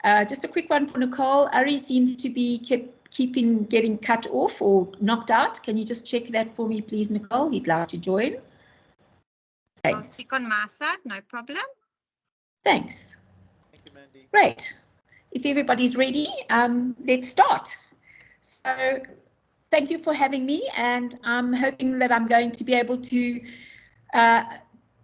Just a quick one for Nicole. Ari seems to be getting cut off or knocked out. Can you just check that for me, please, Nicole? He'd like to join. Thanks. I'll check on my side, no problem. Thanks. Thank you, Mandy. Great. If everybody's ready, let's start. So thank you for having me, and I'm hoping that I'm going to be able to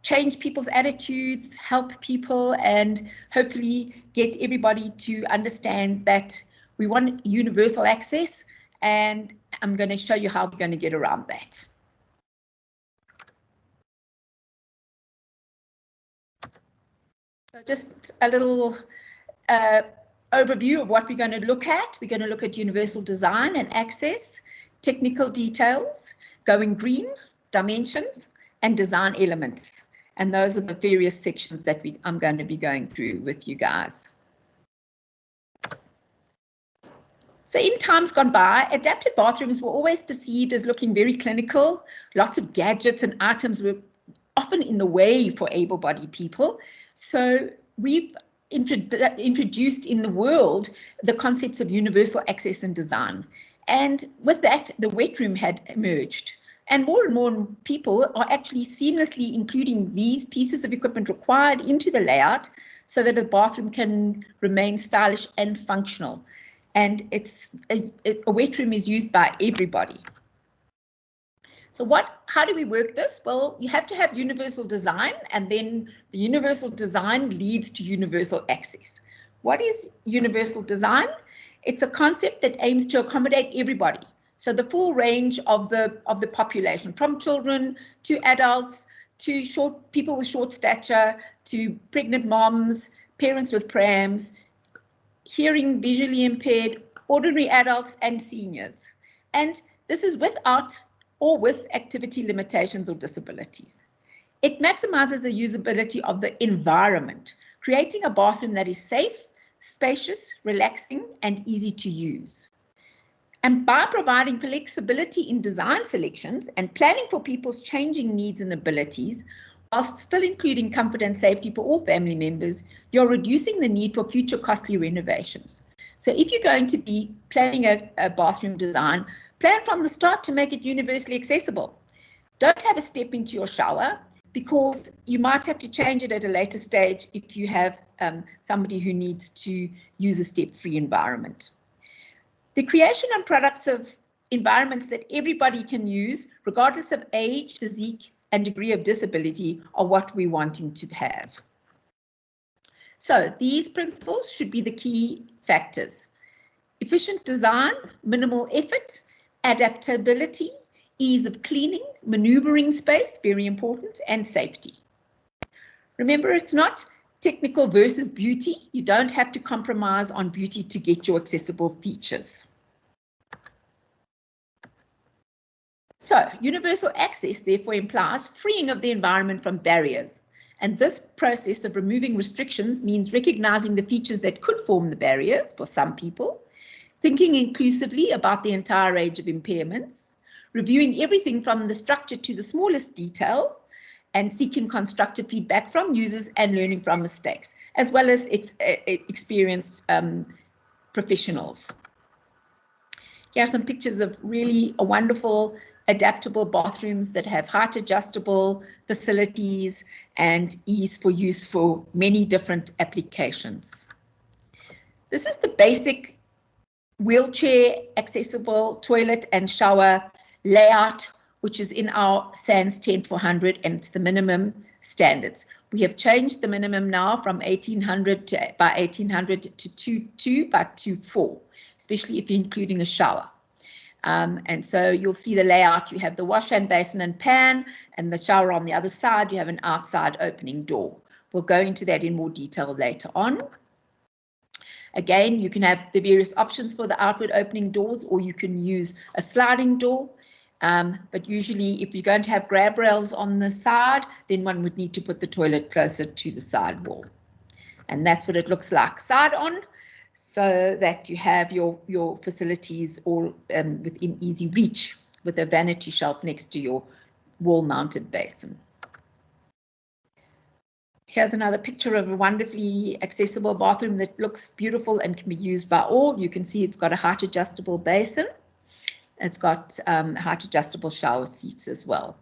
change people's attitudes, help people, and hopefully get everybody to understand that we want universal access, and I'm going to show you how we're going to get around that. So just a little overview of what we're going to look at. We're going to look at universal design and access, technical details, going green, dimensions, and design elements. And those are the various sections that I'm going to be going through with you guys. So in times gone by, adapted bathrooms were always perceived as looking very clinical. Lots of gadgets and items were often in the way for able-bodied people. So we've introduced in the world the concepts of universal access and design. And with that, the wet room had emerged. And more people are actually seamlessly including these pieces of equipment required into the layout so that a bathroom can remain stylish and functional. And a wet room is used by everybody. So how do we work this? Well, you have to have universal design, and then the universal design leads to universal access. What is universal design? It's a concept that aims to accommodate everybody. So the full range of the population, from children to adults, to people with short stature, to pregnant moms, parents with prams, hearing, visually impaired, ordinary adults, and seniors. And this is without or with activity limitations or disabilities. It maximizes the usability of the environment, creating a bathroom that is safe, spacious, relaxing, and easy to use. And by providing flexibility in design selections and planning for people's changing needs and abilities, whilst still including comfort and safety for all family members, you're reducing the need for future costly renovations. So if you're going to be planning a bathroom design, plan from the start to make it universally accessible. Don't have a step into your shower, because you might have to change it at a later stage if you have somebody who needs to use a step-free environment. The creation and products of environments that everybody can use, regardless of age, physique, and degree of disability, are what we're wanting to have. So these principles should be the key factors: efficient design, minimal effort, adaptability, ease of cleaning, maneuvering space, very important, and safety. Remember, it's not technical versus beauty. You don't have to compromise on beauty to get your accessible features. So, universal access therefore implies freeing of the environment from barriers. And this process of removing restrictions means recognizing the features that could form the barriers for some people, thinking inclusively about the entire range of impairments, reviewing everything from the structure to the smallest detail, and seeking constructive feedback from users and learning from mistakes, as well as experienced professionals. Here are some pictures of really wonderful adaptable bathrooms that have height adjustable facilities and ease for use for many different applications. This is the basic wheelchair accessible toilet and shower layout, which is in our SANS 10400, and it's the minimum standards. We have changed the minimum now from 1800 by 1800 to 22 by 24, especially if you're including a shower. And so you'll see the layout. You have the wash and basin and pan, and the shower on the other side. You have an outside opening door. We'll go into that in more detail later on. Again, you can have the various options for the outward opening doors, or you can use a sliding door. But usually if you're going to have grab rails on the side, then one would need to put the toilet closer to the side wall. And that's what it looks like side on, so that you have your facilities all within easy reach, with a vanity shelf next to your wall-mounted basin. Here's another picture of a wonderfully accessible bathroom that looks beautiful and can be used by all. You can see it's got a height adjustable basin. It's got height adjustable shower seats as well.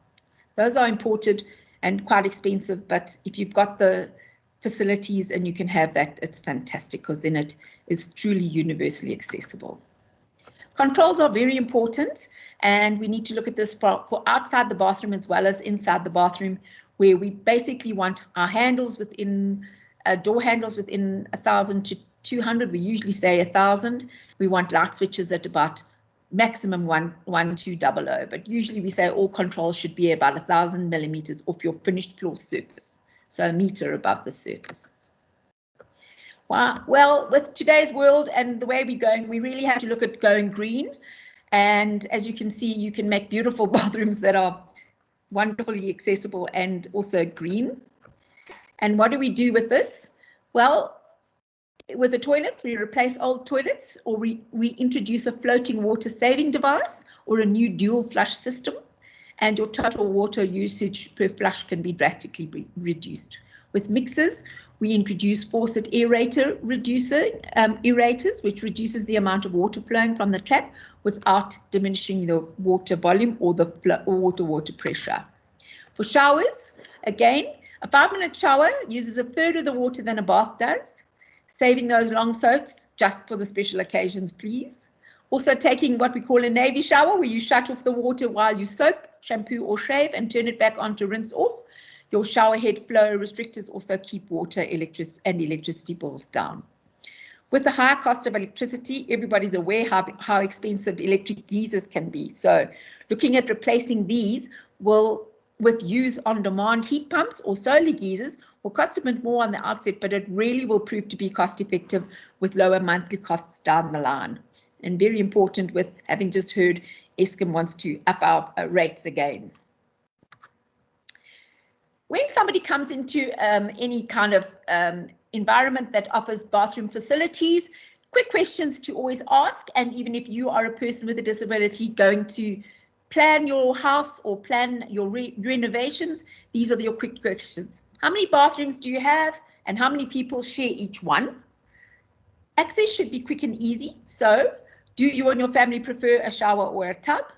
Those are imported and quite expensive, but if you've got the facilities and you can have that, it's fantastic, because then it is truly universally accessible. Controls are very important, and we need to look at this for outside the bathroom as well as inside the bathroom, where we basically want our handles within, door handles within 1,000 to 200. We usually say 1,000. We want light switches at about maximum 1200, but usually we say all controls should be about 1,000 millimeters off your finished floor surface, so a meter above the surface. Wow. Well, with today's world and the way we're going, we really have to look at going green. And as you can see, you can make beautiful bathrooms that are wonderfully accessible and also green. And what do we do with this? Well, with the toilets, we replace old toilets, or we introduce a floating water saving device or a new dual flush system, and your total water usage per flush can be drastically reduced. With mixers, we introduce faucet aerator aerators, which reduces the amount of water flowing from the tap without diminishing the water volume or the water pressure. For showers, again, a 5-minute shower uses 1/3 of the water than a bath does, saving those long soaks just for the special occasions, please. Also taking what we call a navy shower, where you shut off the water while you soap, shampoo or shave and turn it back on to rinse off. Your shower head flow restrictors also keep water and electricity bills down. With the high cost of electricity, everybody's aware how expensive electric geysers can be. So looking at replacing these with use on-demand heat pumps or solar geysers will cost a bit more on the outset, but it really will prove to be cost effective with lower monthly costs down the line. And very important, with having just heard Eskom wants to up our rates again. When somebody comes into any kind of environment that offers bathroom facilities, quick questions to always ask, and even if you are a person with a disability going to plan your house or plan your renovations, these are your quick questions. How many bathrooms do you have, and how many people share each one? Access should be quick and easy. So, do you and your family prefer a shower or a tub?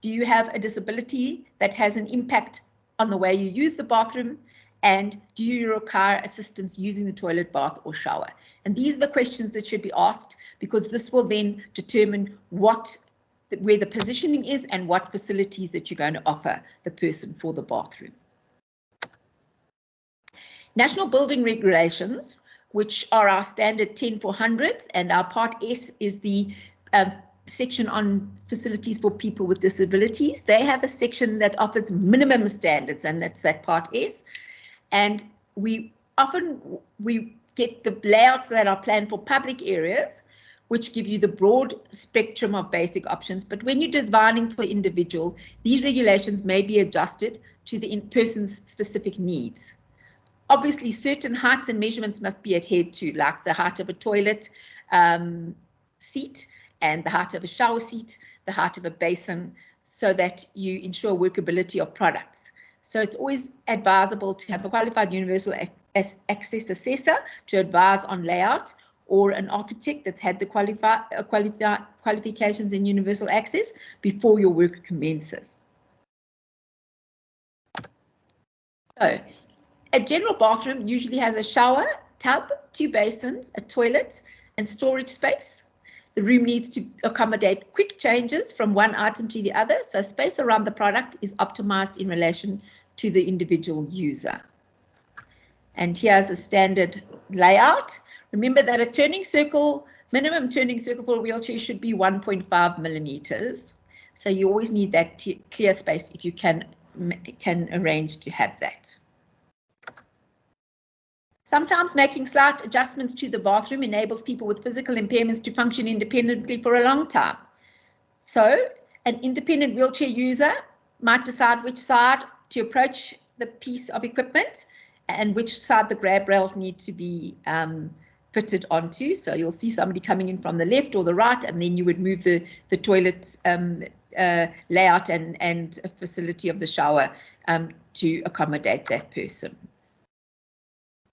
Do you have a disability that has an impact on the way you use the bathroom? And do you require assistance using the toilet, bath or shower? And these are the questions that should be asked, because this will then determine where the positioning is and what facilities that you're going to offer the person for the bathroom. National building regulations, which are our standard 10400s, and our part S is the section on facilities for people with disabilities. They have a section that offers minimum standards, and that's that part S. And we get the layouts that are planned for public areas, which give you the broad spectrum of basic options. But when you're designing for the individual, these regulations may be adjusted to the person's specific needs. Obviously, certain heights and measurements must be adhered to, like the height of a toilet seat and the height of a shower seat, the height of a basin, so that you ensure workability of products. So it's always advisable to have a qualified universal access assessor to advise on layout, or an architect that's had the qualifications in universal access before your work commences. So, a general bathroom usually has a shower, tub, 2 basins, a toilet, and storage space. The room needs to accommodate quick changes from one item to the other, so space around the product is optimized in relation to the individual user. And here's a standard layout. Remember that a minimum turning circle for a wheelchair should be 1.5 millimeters. So you always need that clear space if you can arrange to have that. Sometimes making slight adjustments to the bathroom enables people with physical impairments to function independently for a long time. So an independent wheelchair user might decide which side to approach the piece of equipment and which side the grab rails need to be fitted onto. So you'll see somebody coming in from the left or the right, and then you would move the toilet layout and facility of the shower to accommodate that person.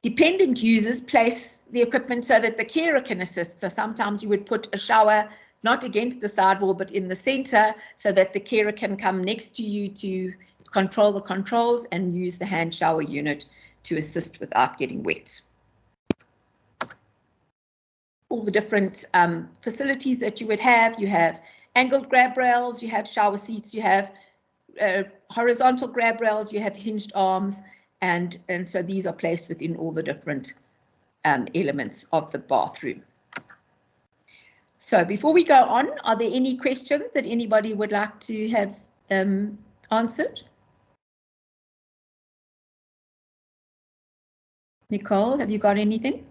Dependent users place the equipment so that the carer can assist. So sometimes you would put a shower not against the sidewall, but in the center so that the carer can come next to you to control the controls and use the hand shower unit to assist without getting wet. All the different facilities that you would have. You have angled grab rails, you have shower seats, you have horizontal grab rails, you have hinged arms, and so these are placed within all the different elements of the bathroom. So before we go on, are there any questions that anybody would like to have answered? Nicole, have you got anything?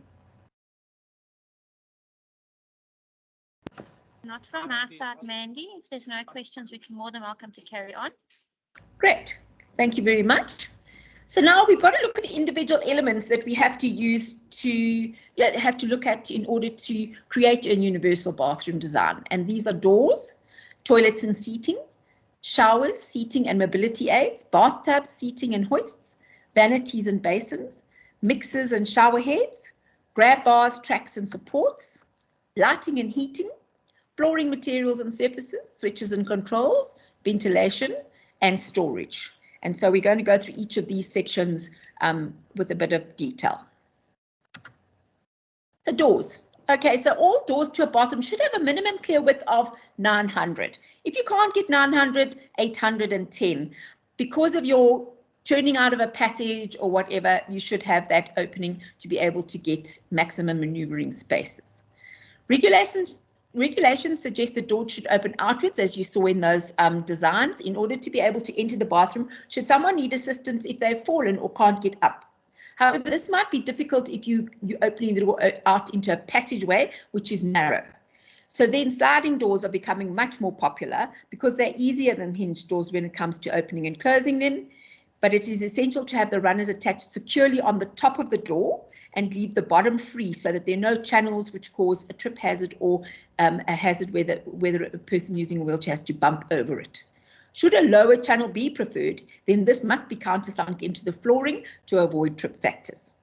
Not from our side, Mandy. If there's no questions, we can more than welcome to carry on. Great. Thank you very much. So now we've got to look at the individual elements that we have to use to look at in order to create a universal bathroom design. And these are doors, toilets and seating, showers, seating and mobility aids, bathtubs, seating and hoists, vanities and basins, mixers and shower heads, grab bars, tracks and supports, lighting and heating, flooring materials and surfaces, switches and controls, ventilation and storage. And so we're going to go through each of these sections with a bit of detail. So doors. Okay, so all doors to a bathroom should have a minimum clear width of 900. If you can't get 900, 810. Because of your turning out of a passage or whatever, you should have that opening to be able to get maximum maneuvering spaces. Regulations suggest the door should open outwards, as you saw in those designs, in order to be able to enter the bathroom should someone need assistance if they've fallen or can't get up. However, this might be difficult if you're opening the door out into a passageway, which is narrow. So then sliding doors are becoming much more popular because they're easier than hinged doors when it comes to opening and closing them. But it is essential to have the runners attached securely on the top of the door and leave the bottom free so that there are no channels which cause a trip hazard or a hazard whether a person using a wheelchair has to bump over it. Should a lower channel be preferred, then this must be countersunk into the flooring to avoid trip factors.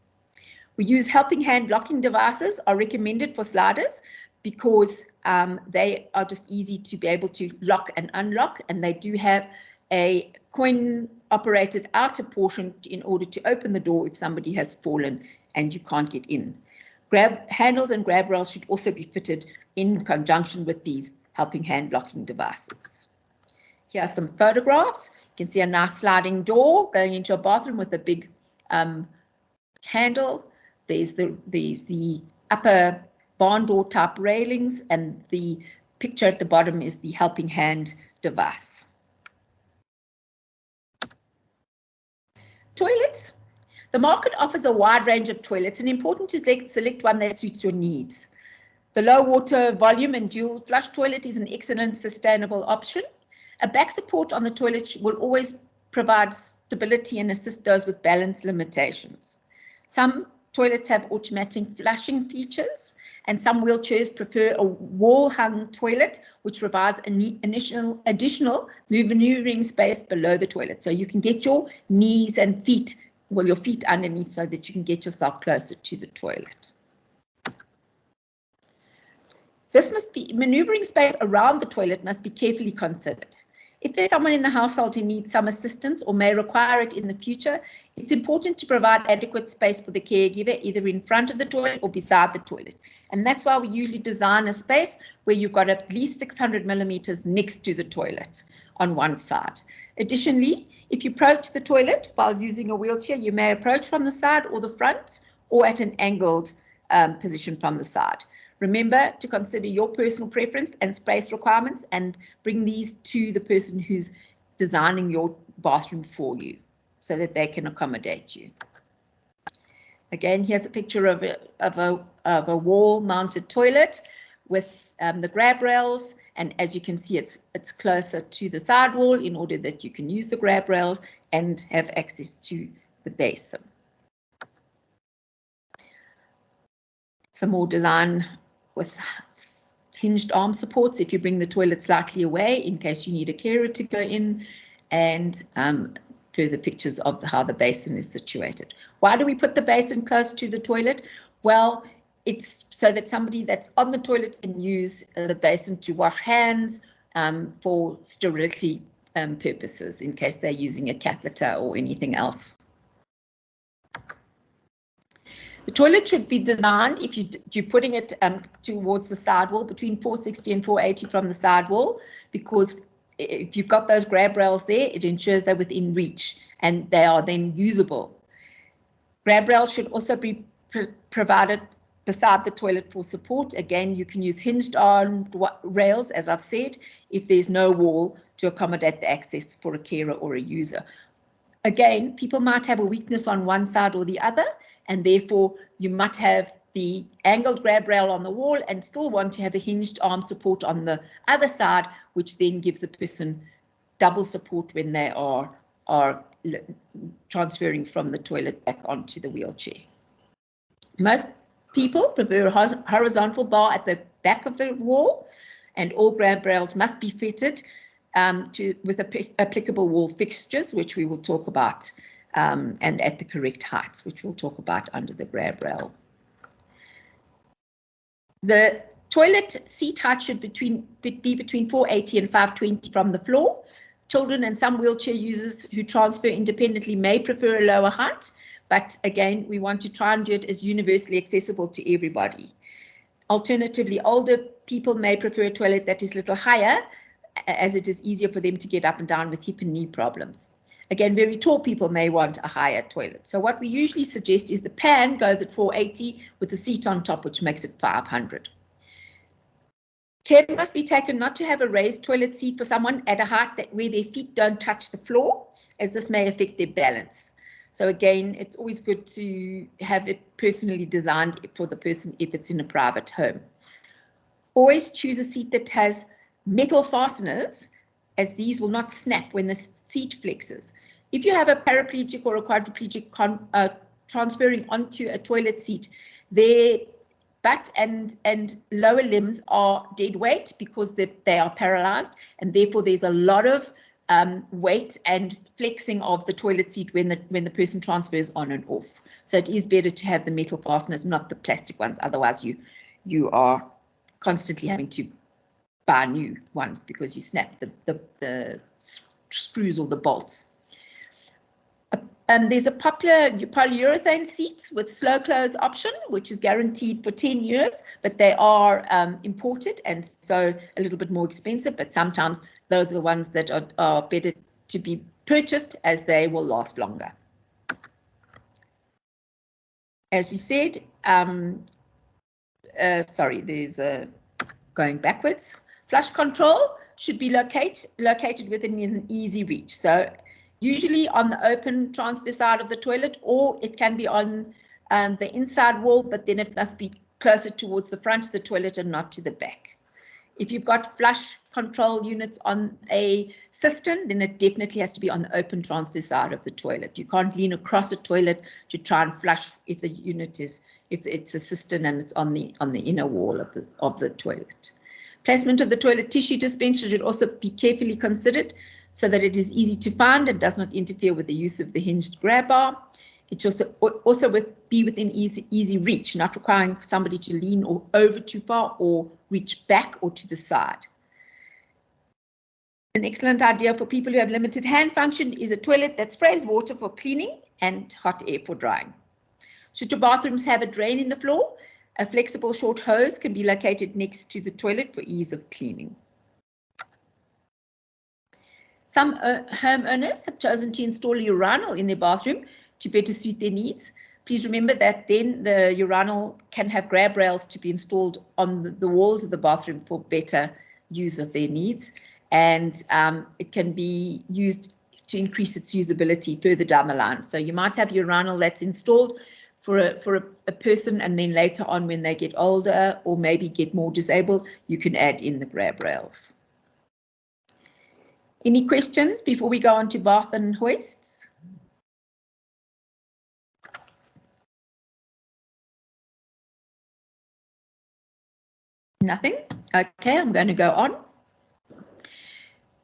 We use helping hand locking devices are recommended for sliders because they are just easy to be able to lock and unlock, and they do have a coin-operated outer portion in order to open the door if somebody has fallen and you can't get in. Grab handles and grab rails should also be fitted in conjunction with these helping hand locking devices. Here are some photographs. You can see a nice sliding door going into a bathroom with a big handle. There's the upper barn door type railings, and the picture at the bottom is the helping hand device. Toilets. The market offers a wide range of toilets, and important to select one that suits your needs. The low water volume and dual flush toilet is an excellent sustainable option. A back support on the toilet will always provide stability and assist those with balance limitations. Some toilets have automatic flushing features, and some wheelchairs prefer a wall-hung toilet, which provides an additional maneuvering space below the toilet. So you can get your knees and feet, well, your feet underneath so that you can get yourself closer to the toilet. Maneuvering space around the toilet must be carefully considered. If there's someone in the household who needs some assistance or may require it in the future, it's important to provide adequate space for the caregiver, either in front of the toilet or beside the toilet. And that's why we usually design a space where you've got at least 600 millimeters next to the toilet on one side. Additionally, if you approach the toilet while using a wheelchair, you may approach from the side or the front or at an angled position from the side. Remember to consider your personal preference and space requirements and bring these to the person who's designing your bathroom for you so that they can accommodate you. Again, here's a picture of a wall-mounted toilet with the grab rails, and as you can see, it's closer to the sidewall in order that you can use the grab rails and have access to the basin. Some more design with hinged arm supports if you bring the toilet slightly away in case you need a carer to go in, and further pictures of how the basin is situated. Why do we put the basin close to the toilet? Well, it's so that somebody that's on the toilet can use the basin to wash hands for sterility purposes in case they're using a catheter or anything else. The toilet should be designed, if you're putting it towards the sidewall, between 460 and 480 from the sidewall, because if you've got those grab rails there, it ensures they're within reach and they are then usable. Grab rails should also be provided beside the toilet for support. Again, you can use hinged arm rails, as I've said, if there's no wall to accommodate the access for a carer or a user. Again, people might have a weakness on one side or the other, and therefore you might have the angled grab rail on the wall and still want to have a hinged arm support on the other side, which then gives the person double support when they are transferring from the toilet back onto the wheelchair. Most people prefer a horizontal bar at the back of the wall, and all grab rails must be fitted with applicable wall fixtures, which we will talk about, and at the correct heights, which we'll talk about under the grab rail. The toilet seat height should be between 480 and 520 from the floor. Children and some wheelchair users who transfer independently may prefer a lower height, but again, we want to try and do it as universally accessible to everybody. Alternatively, older people may prefer a toilet that is a little higher, as it is easier for them to get up and down with hip and knee problems. Again, very tall people may want a higher toilet. So what we usually suggest is the pan goes at 480 with the seat on top, which makes it 500. Care must be taken not to have a raised toilet seat for someone at a height where their feet don't touch the floor, as this may affect their balance. So again, it's always good to have it personally designed for the person if it's in a private home. Always choose a seat that has metal fasteners, as these will not snap when the seat flexes. If you have a paraplegic or a quadriplegic transferring onto a toilet seat, their butt and lower limbs are dead weight because they are paralyzed, and therefore there's a lot of weight and flexing of the toilet seat when the person transfers on and off. So it is better to have the metal fasteners, not the plastic ones. Otherwise, you are constantly having to buy new ones because you snap the screws or the bolts. There's a popular polyurethane seats with slow close option, which is guaranteed for 10 years, but they are imported and so a little bit more expensive, but sometimes those are the ones that are better to be purchased as they will last longer. As we said, going backwards. Flush control should be located within an easy reach. So usually on the open transfer side of the toilet, or it can be on the inside wall, but then it must be closer towards the front of the toilet and not to the back. If you've got flush control units on a cistern, then it definitely has to be on the open transfer side of the toilet. You can't lean across a toilet to try and flush if the unit is, if it's a cistern and it's on the inner wall of the toilet. Placement of the toilet tissue dispenser should also be carefully considered so that it is easy to find and does not interfere with the use of the hinged grab bar. It should also be within easy reach, not requiring somebody to lean or over too far or reach back or to the side. An excellent idea for people who have limited hand function is a toilet that sprays water for cleaning and hot air for drying. Should your bathrooms have a drain in the floor, a flexible short hose can be located next to the toilet for ease of cleaning. Some homeowners have chosen to install a urinal in their bathroom to better suit their needs. Please remember that then the urinal can have grab rails to be installed on the walls of the bathroom for better use of their needs. And it can be used to increase its usability further down the line. So you might have a urinal that's installed for a person, and then later on when they get older or maybe get more disabled, you can add in the grab rails. Any questions before we go on to bath and hoists? Nothing? Okay, I'm going to go on.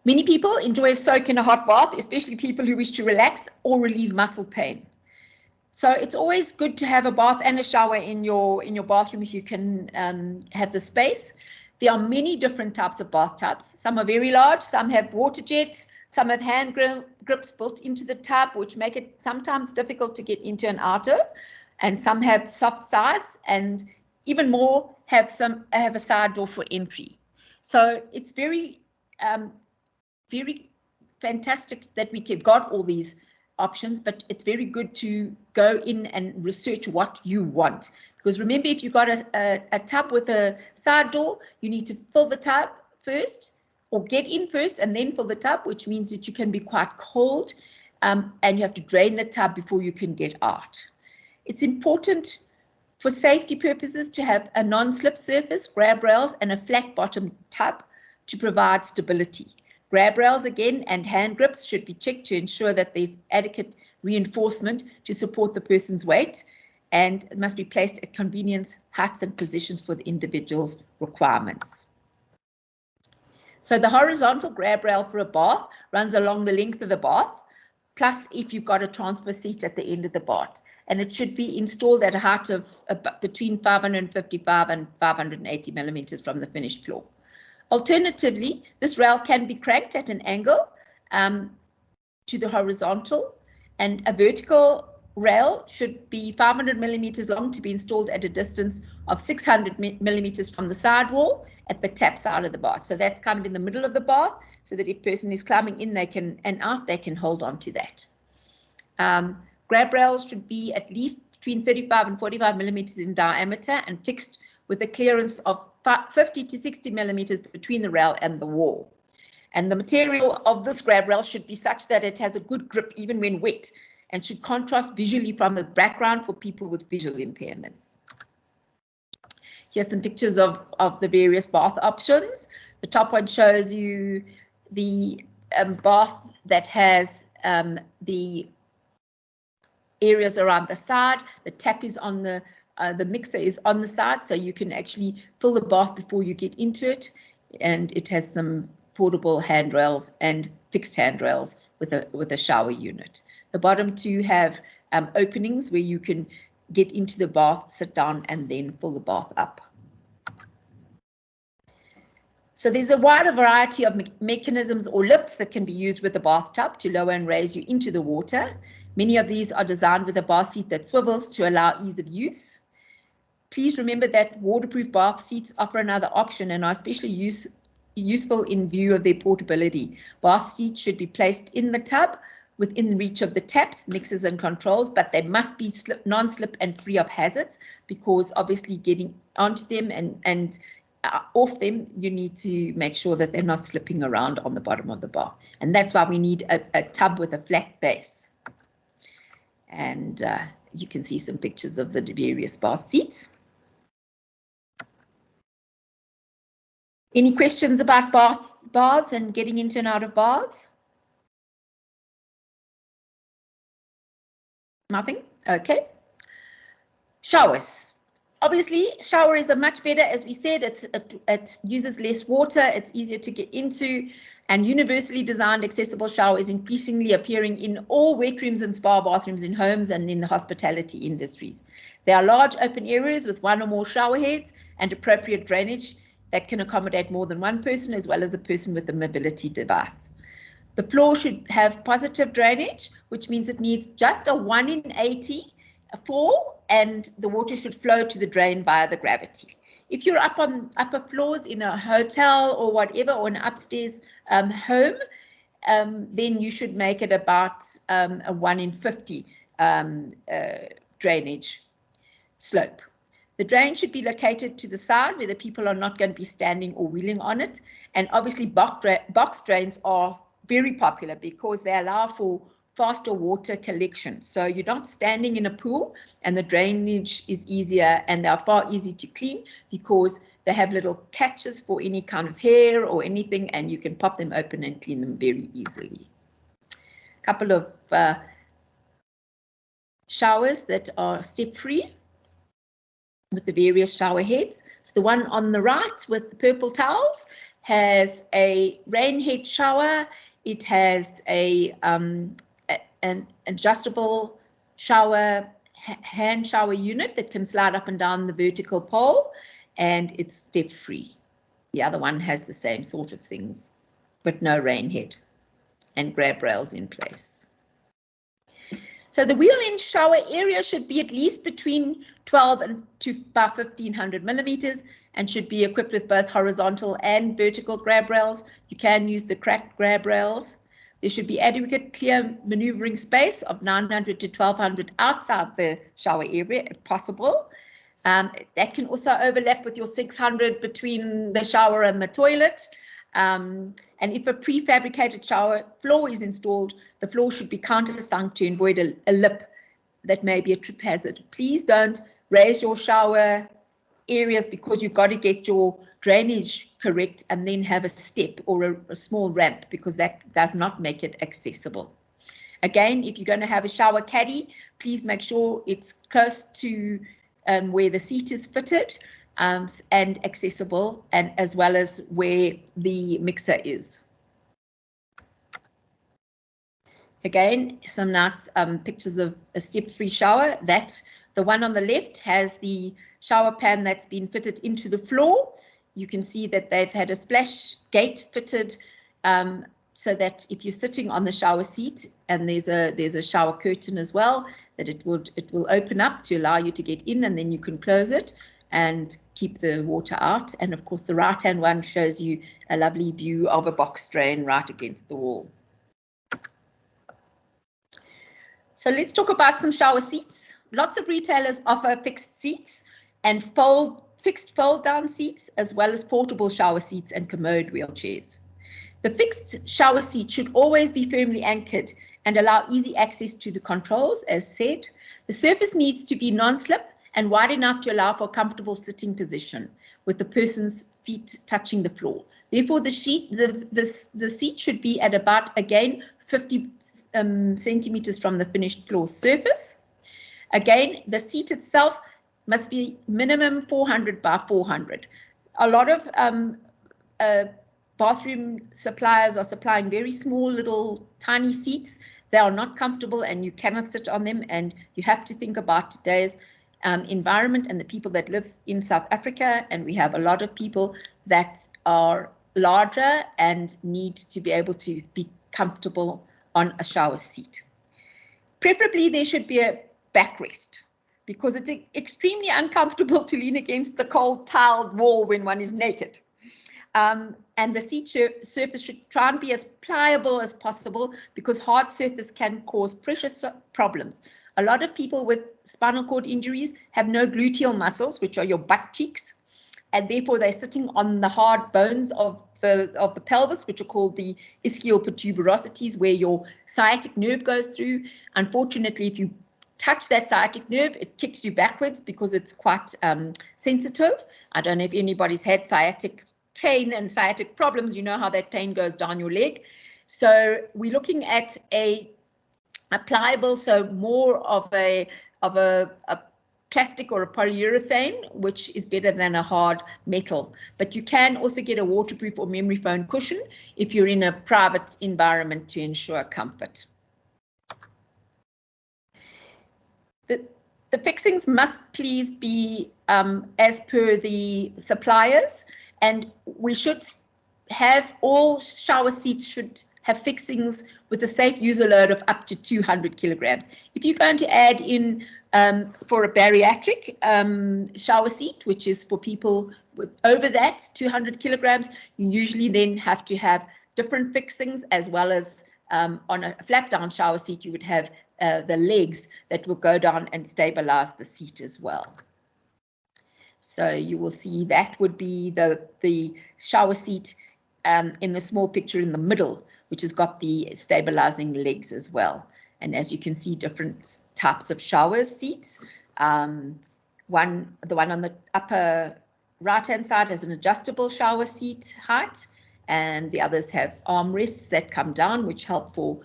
Many people enjoy a soak in a hot bath, especially people who wish to relax or relieve muscle pain. So it's always good to have a bath and a shower in your bathroom if you can have the space. There are many different types of bathtubs. Some are very large, some have water jets, some have hand grips built into the tub, which make it sometimes difficult to get into and out of. And some have soft sides, and even more have a side door for entry. So it's very fantastic that we've got all these options, but it's very good to go in and research what you want. Because remember, if you've got a tub with a side door, you need to fill the tub first, or get in first and then fill the tub, which means that you can be quite cold, and you have to drain the tub before you can get out. It's important for safety purposes to have a non-slip surface, grab rails, and a flat bottom tub to provide stability. Grab rails again and hand grips should be checked to ensure that there's adequate reinforcement to support the person's weight, and it must be placed at convenient heights and positions for the individual's requirements. So the horizontal grab rail for a bath runs along the length of the bath, plus if you've got a transfer seat at the end of the bath, and it should be installed at a height of between 555 and 580 millimeters from the finished floor. Alternatively, this rail can be cranked at an angle to the horizontal, and a vertical rail should be 500 millimeters long to be installed at a distance of 600 millimeters from the sidewall at the tap side of the bath. So that's kind of in the middle of the bath, so that if a person is climbing in and out, they can hold on to that. Grab rails should be at least between 35 and 45 millimeters in diameter and fixed with a clearance of 50 to 60 millimeters between the rail and the wall. And the material of this grab rail should be such that it has a good grip even when wet, and should contrast visually from the background for people with visual impairments. Here's some pictures of the various bath options. The top one shows you the bath that has the areas around the side. The tap is on the mixer is on the side, so you can actually fill the bath before you get into it, and it has some portable handrails and fixed handrails with a shower unit. The bottom two have openings where you can get into the bath, sit down, and then fill the bath up. So there's a wider variety of mechanisms or lifts that can be used with the bathtub to lower and raise you into the water. Many of these are designed with a bath seat that swivels to allow ease of use. Please remember that waterproof bath seats offer another option and are especially useful in view of their portability. Bath seats should be placed in the tub within reach of the taps, mixers and controls, but they must be non-slip and free of hazards, because obviously getting onto them and off them, you need to make sure that they're not slipping around on the bottom of the bath. And that's why we need a tub with a flat base. And you can see some pictures of the various bath seats. Any questions about baths and getting into and out of baths? Nothing? Okay. Showers. Obviously, shower is a much better, as we said, it uses less water, it's easier to get into, and universally designed accessible shower is increasingly appearing in all wet rooms and spa bathrooms in homes and in the hospitality industries. There are large open areas with one or more shower heads and appropriate drainage that can accommodate more than one person, as well as a person with a mobility device. The floor should have positive drainage, which means it needs just a 1 in 80 fall, and the water should flow to the drain via the gravity. If you're up on upper floors in a hotel or whatever, or an upstairs home, then you should make it about a 1 in 50 drainage slope. The drain should be located to the side where the people are not going to be standing or wheeling on it. And obviously box drains are very popular because they allow for faster water collection. So you're not standing in a pool, and the drainage is easier, and they're far easier to clean because they have little catches for any kind of hair or anything, and you can pop them open and clean them very easily. A couple of showers that are step-free with the various shower heads. So the one on the right with the purple towels has a rain head shower. It has an adjustable shower, hand shower unit that can slide up and down the vertical pole, and it's step free. The other one has the same sort of things, but no rain head and grab rails in place. So the wheel-in shower area should be at least between 12 and to about 1500 millimeters and should be equipped with both horizontal and vertical grab rails. You can use the cracked grab rails. There should be adequate clear maneuvering space of 900 to 1200 outside the shower area if possible. That can also overlap with your 600 between the shower and the toilet. And if a prefabricated shower floor is installed, the floor should be countersunk to avoid a lip that may be a trip hazard. Please don't raise your shower areas because you've got to get your drainage correct and then have a step or a small ramp, because that does not make it accessible. Again, if you're going to have a shower caddy, please make sure it's close to where the seat is fitted and accessible, and as well as where the mixer is. Again, some nice pictures of a step-free shower. The one on the left has the shower pan that's been fitted into the floor. You can see that they've had a splash gate fitted so that if you're sitting on the shower seat, and there's a shower curtain as well, that it will open up to allow you to get in, and then you can close it and keep the water out. And of course, the right-hand one shows you a lovely view of a box drain right against the wall. So let's talk about some shower seats. Lots of retailers offer fixed seats and fixed fold-down seats, as well as portable shower seats and commode wheelchairs. The fixed shower seat should always be firmly anchored and allow easy access to the controls, as said. The surface needs to be non-slip and wide enough to allow for a comfortable sitting position with the person's feet touching the floor. Therefore, the seat should be at about, again, 50 centimeters from the finished floor surface. Again, the seat itself must be minimum 400 by 400. A lot of bathroom suppliers are supplying very small little tiny seats. They are not comfortable and you cannot sit on them, and you have to think about today's environment and the people that live in South Africa, and we have a lot of people that are larger and need to be able to be comfortable on a shower seat. Preferably there should be a backrest, because it's extremely uncomfortable to lean against the cold tiled wall when one is naked. And the seat surface should try and be as pliable as possible, because hard surface can cause pressure problems. A lot of people with spinal cord injuries have no gluteal muscles, which are your butt cheeks, and therefore they're sitting on the hard bones of the pelvis, which are called the ischial protuberosities, where your sciatic nerve goes through. Unfortunately, if you touch that sciatic nerve, it kicks you backwards because it's quite sensitive. I don't know if anybody's had sciatic pain and sciatic problems. You know how that pain goes down your leg. So we're looking at a pliable, so more of a plastic or a polyurethane, which is better than a hard metal. But you can also get a waterproof or memory foam cushion if you're in a private environment to ensure comfort. The fixings must please be as per the suppliers, and we should have all shower seats should have fixings with a safe user load of up to 200 kilograms. If you're going to add in for a bariatric shower seat, which is for people with over that 200 kilograms, you usually then have to have different fixings, as well as on a flap down shower seat, you would have the legs that will go down and stabilize the seat as well. So you will see that would be the shower seat in the small picture in the middle, which has got the stabilizing legs as well. And as you can see, different types of shower seats. The one on the upper right-hand side has an adjustable shower seat height, and the others have armrests that come down, which help for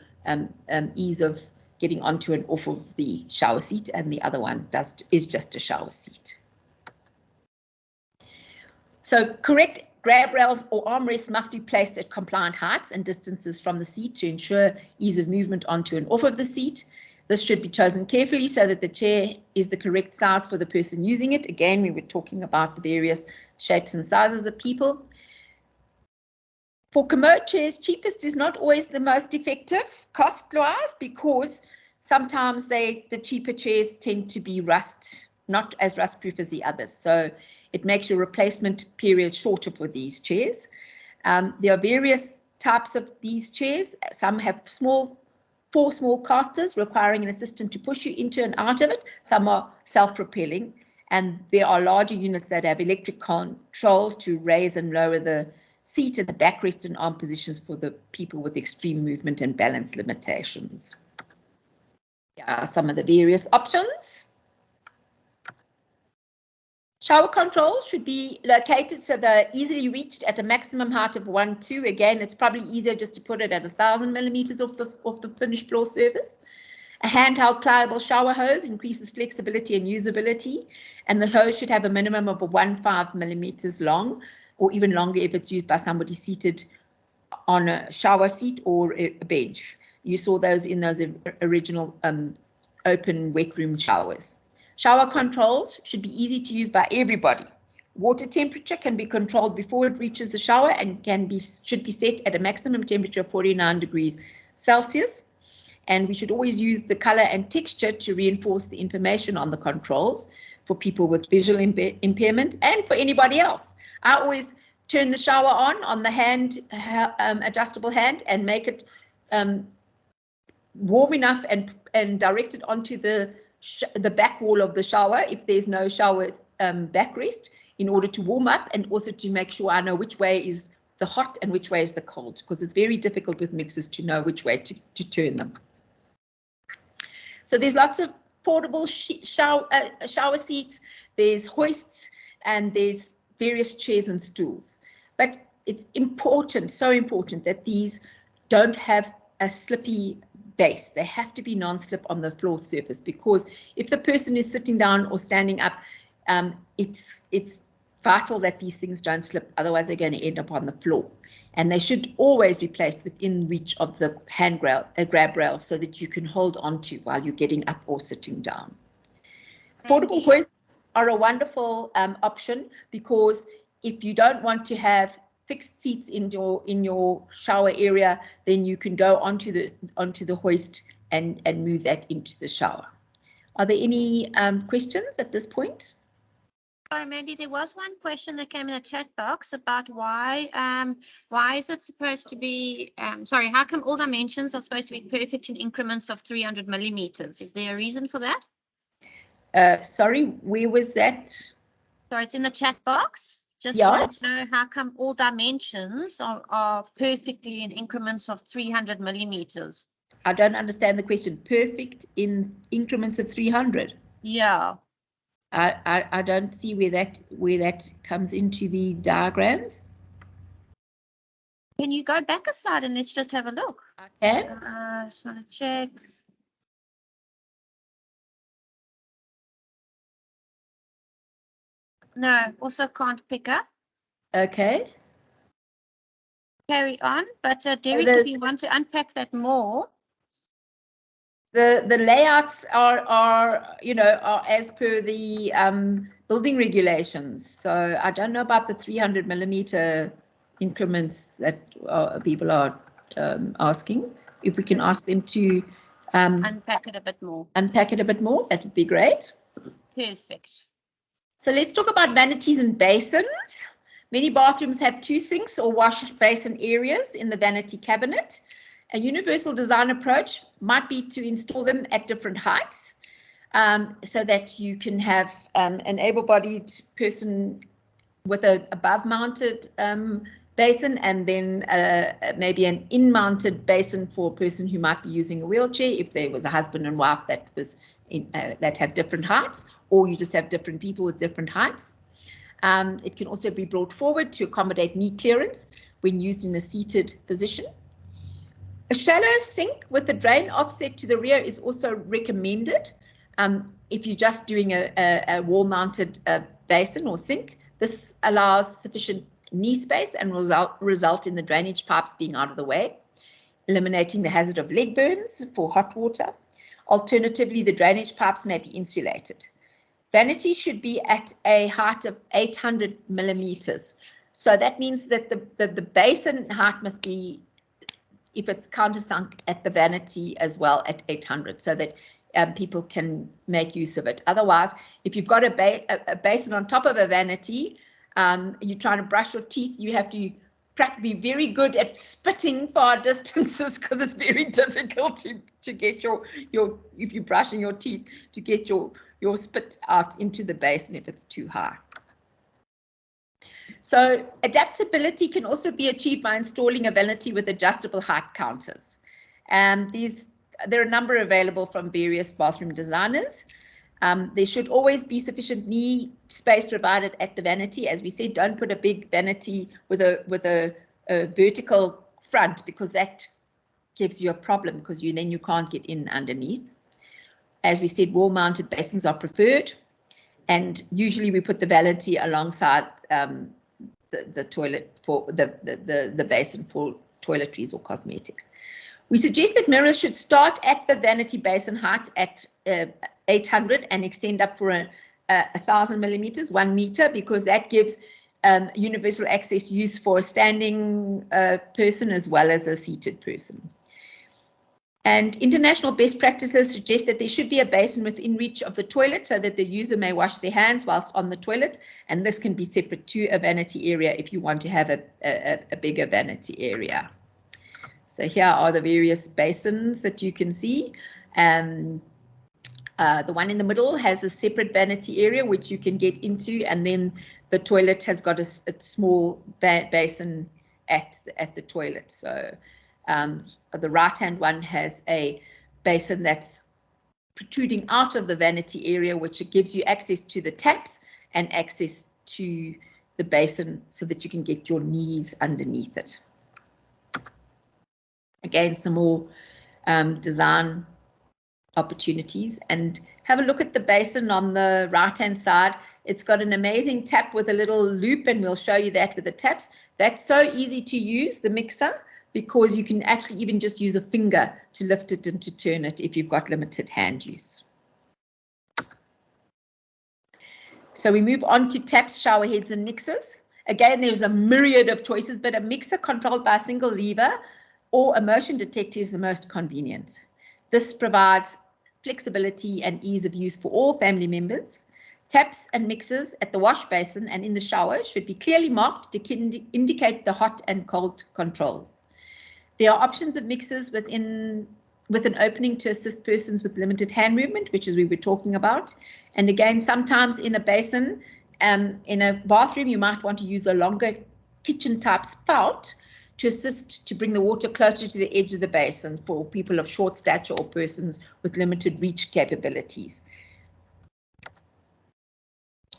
ease of getting onto and off of the shower seat, and the other one is just a shower seat. So correct Grab rails or armrests must be placed at compliant heights and distances from the seat to ensure ease of movement onto and off of the seat. This should be chosen carefully so that the chair is the correct size for the person using it. Again, we were talking about the various shapes and sizes of people. For commode chairs, cheapest is not always the most effective cost-wise, because sometimes the cheaper chairs tend to be not as rust-proof as the others. So it makes your replacement period shorter for these chairs. There are various types of these chairs. Some have 4 small casters requiring an assistant to push you into and out of it. Some are self-propelling, and there are larger units that have electric controls to raise and lower the seat and the backrest and arm positions for the people with extreme movement and balance limitations. Here are some of the various options. Shower controls should be located so they're easily reached at a maximum height of 1-2. Again, it's probably easier just to put it at 1,000 millimeters off the finished floor surface. A handheld pliable shower hose increases flexibility and usability, and the hose should have a minimum of 1.5 millimeters long, or even longer if it's used by somebody seated on a shower seat or a bench. You saw those in those original open wet room showers. Shower controls should be easy to use by everybody. Water temperature can be controlled before it reaches the shower and should be set at a maximum temperature of 49 degrees Celsius. And we should always use the color and texture to reinforce the information on the controls for people with visual impairment and for anybody else. I always turn the shower on the hand, adjustable hand, and make it warm enough and direct it onto the back wall of the shower if there's no shower backrest, in order to warm up and also to make sure I know which way is the hot and which way is the cold, because it's very difficult with mixers to know which way to turn them. So there's lots of portable shower seats, there's hoists, and there's various chairs and stools. But it's important, so important, that these don't have a slippy base. They have to be non-slip on the floor surface, because if the person is sitting down or standing up, it's vital that these things don't slip, otherwise they're going to end up on the floor. And they should always be placed within reach of the grab rail so that you can hold on to while you're getting up or sitting down. Portable hoists are a wonderful option, because if you don't want to have fixed seats in your shower area, then you can go onto the hoist and move that into the shower. Are there any questions at this point? Sorry, Mandy, there was one question that came in the chat box about why is it supposed to be, how come all dimensions are supposed to be perfect in increments of 300 millimeters? Is there a reason for that? Sorry, where was that? So it's in the chat box. Just Yeah. want to know how come all dimensions are perfectly in increments of 300 millimeters. I don't understand the question. Perfect in increments of 300? Yeah. I don't see where that comes into the diagrams. Can you go back a slide and let's just have a look? I can. Just want to check. No, also can't pick up. Okay. Carry on, but Derek, if you want to unpack that more. The layouts are as per the building regulations. So I don't know about the 300 millimeter increments that people are asking. If we can ask them to unpack it a bit more. That would be great. Perfect. So let's talk about vanities and basins. Many bathrooms have 2 sinks or wash basin areas in the vanity cabinet. A universal design approach might be to install them at different heights, so that you can have an able-bodied person with an above-mounted basin, and then maybe an in-mounted basin for a person who might be using a wheelchair, if there was a husband and wife that have different heights, or you just have different people with different heights. It can also be brought forward to accommodate knee clearance when used in a seated position. A shallow sink with a drain offset to the rear is also recommended. If you're just doing a wall-mounted basin or sink, this allows sufficient knee space and result in the drainage pipes being out of the way, eliminating the hazard of leg burns for hot water. Alternatively, the drainage pipes may be insulated. Vanity should be at a height of 800 millimeters. So that means that the basin height must be, if it's countersunk, at the vanity as well at 800, so that people can make use of it. Otherwise, if you've got a basin on top of a vanity, you're trying to brush your teeth, you have to be very good at spitting far distances, because it's very difficult to get your if you're brushing your teeth, to get your spit out into the basin if it's too high. So adaptability can also be achieved by installing a vanity with adjustable height counters. There are a number available from various bathroom designers. There should always be sufficient knee space provided at the vanity. As we said, don't put a big vanity with a vertical front, because that gives you a problem, because then you can't get in underneath. As we said, wall-mounted basins are preferred, and usually we put the vanity alongside the toilet for the basin for toiletries or cosmetics. We suggest that mirrors should start at the vanity basin height at 800 and extend up for 1,000 millimeters, 1 meter, because that gives universal access use for a standing person as well as a seated person. And international best practices suggest that there should be a basin within reach of the toilet, so that the user may wash their hands whilst on the toilet, and this can be separate to a vanity area if you want to have a bigger vanity area. So here are the various basins that you can see. The one in the middle has a separate vanity area which you can get into, and then the toilet has got a small basin at the toilet. So the right-hand one has a basin that's protruding out of the vanity area, which gives you access to the taps and access to the basin so that you can get your knees underneath it. Again, some more design opportunities, and have a look at the basin on the right-hand side. It's got an amazing tap with a little loop, and we'll show you that with the taps. That's so easy to use, the mixer, because you can actually even just use a finger to lift it and to turn it if you've got limited hand use. So we move on to taps, shower heads and mixers. Again, there's a myriad of choices, but a mixer controlled by a single lever or a motion detector is the most convenient. This provides flexibility and ease of use for all family members. Taps and mixers at the wash basin and in the shower should be clearly marked to indicate the hot and cold controls. There are options of mixers with an opening to assist persons with limited hand movement, which is we were talking about. And again, sometimes in a basin, in a bathroom, you might want to use the longer kitchen type spout to assist to bring the water closer to the edge of the basin for people of short stature or persons with limited reach capabilities.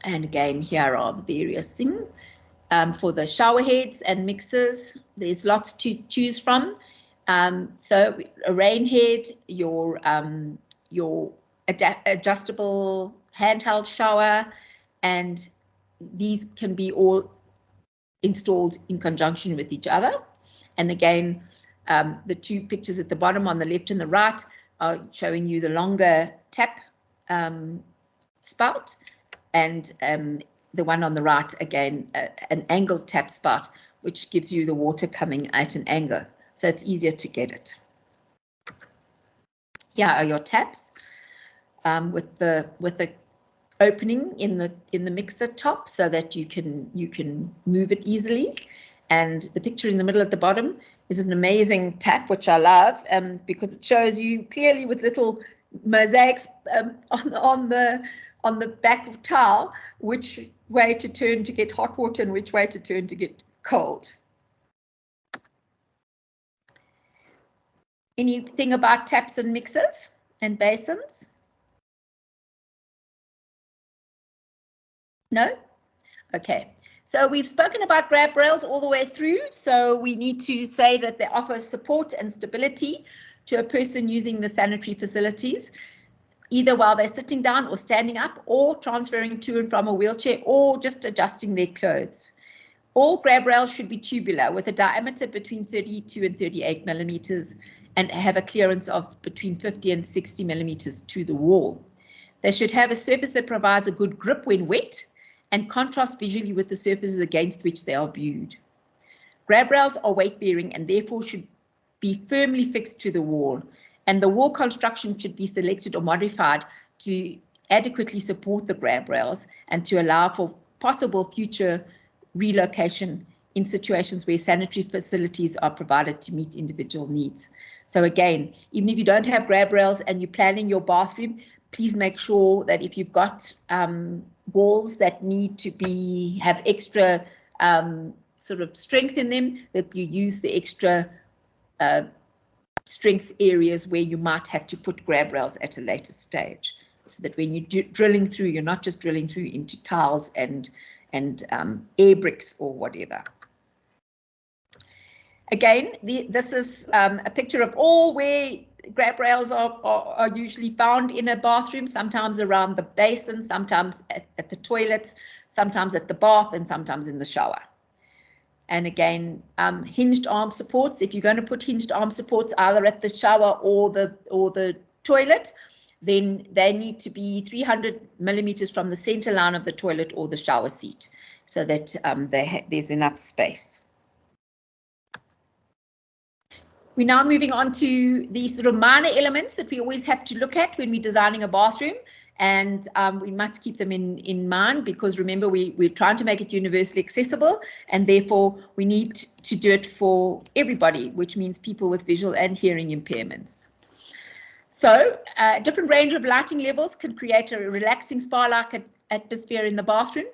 And again, here are the various things. For the shower heads and mixers, there's lots to choose from. So a rain head, your adjustable handheld shower, and these can be all installed in conjunction with each other. And again, the two pictures at the bottom on the left and the right are showing you the longer tap spout, and the one on the right, again, an angled tap spout, which gives you the water coming at an angle, so it's easier to get it. Here are your taps with the opening in the mixer top, so that you can move it easily. And the picture in the middle at the bottom is an amazing tap, which I love, because it shows you clearly with little mosaics on the back of towel which way to turn to get hot water and which way to turn to get cold. Anything about taps and mixers and basins? No? Okay. So we've spoken about grab rails all the way through. So we need to say that they offer support and stability to a person using the sanitary facilities, either while they're sitting down or standing up, or transferring to and from a wheelchair, or just adjusting their clothes. All grab rails should be tubular with a diameter between 32 and 38 millimeters and have a clearance of between 50 and 60 millimeters to the wall. They should have a surface that provides a good grip when wet and contrast visually with the surfaces against which they are viewed. Grab rails are weight bearing and therefore should be firmly fixed to the wall, and the wall construction should be selected or modified to adequately support the grab rails and to allow for possible future relocation in situations where sanitary facilities are provided to meet individual needs. So again, even if you don't have grab rails and you're planning your bathroom, please make sure that if you've got walls that need to have extra sort of strength in them, that you use the extra strength areas where you might have to put grab rails at a later stage, so that when you're drilling through, you're not just drilling through into tiles and air bricks or whatever. Again, this is a picture of all where grab rails are usually found in a bathroom, sometimes around the basin, sometimes at the toilets, sometimes at the bath, and sometimes in the shower. And again, hinged arm supports. If you're going to put hinged arm supports either at the shower or the toilet, then they need to be 300 millimeters from the center line of the toilet or the shower seat, so that there's enough space. We're now moving on to these sort of minor elements that we always have to look at when we're designing a bathroom, and we must keep them in mind, because remember, we're trying to make it universally accessible, and therefore we need to do it for everybody, which means people with visual and hearing impairments. So a different range of lighting levels can create a relaxing spa-like atmosphere in the bathroom.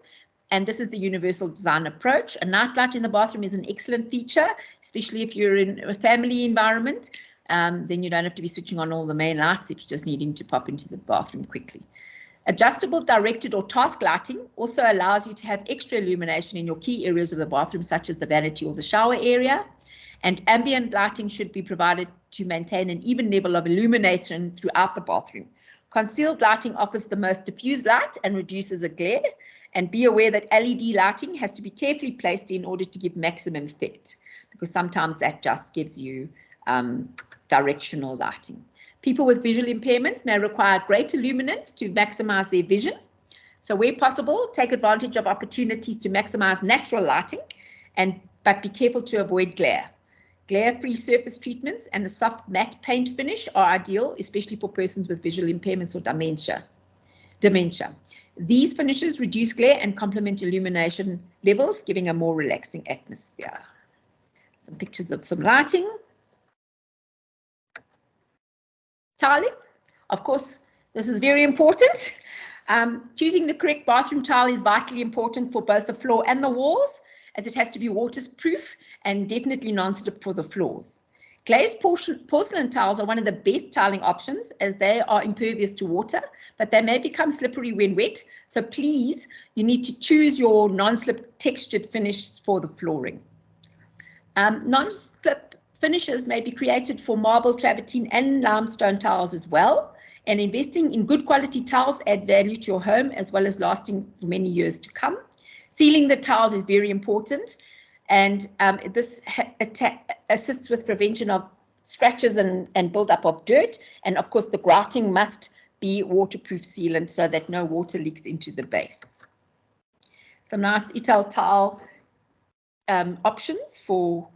And this is the universal design approach. A night light in the bathroom is an excellent feature, especially if you're in a family environment. Then you don't have to be switching on all the main lights if you're just needing to pop into the bathroom quickly. Adjustable, directed or task lighting also allows you to have extra illumination in your key areas of the bathroom, such as the vanity or the shower area. And ambient lighting should be provided to maintain an even level of illumination throughout the bathroom. Concealed lighting offers the most diffuse light and reduces a glare. And be aware that LED lighting has to be carefully placed in order to give maximum effect, because sometimes that just gives you directional lighting. People with visual impairments may require greater luminance to maximize their vision. So where possible, take advantage of opportunities to maximize natural lighting, but be careful to avoid glare. Glare-free surface treatments and a soft matte paint finish are ideal, especially for persons with visual impairments or dementia. These finishes reduce glare and complement illumination levels, giving a more relaxing atmosphere. Some pictures of some lighting. Tiling. Of course, this is very important. Choosing the correct bathroom tile is vitally important for both the floor and the walls, as it has to be waterproof and definitely non-slip for the floors. Glazed porcelain tiles are one of the best tiling options, as they are impervious to water, but they may become slippery when wet. So please, you need to choose your non-slip textured finishes for the flooring. Non-slip finishes may be created for marble, travertine and limestone tiles as well. And investing in good quality tiles add value to your home, as well as lasting for many years to come. Sealing the tiles is very important. And this assists with prevention of scratches and build-up of dirt. And of course, the grouting must be waterproof sealant so that no water leaks into the base. Some nice Ital tile options for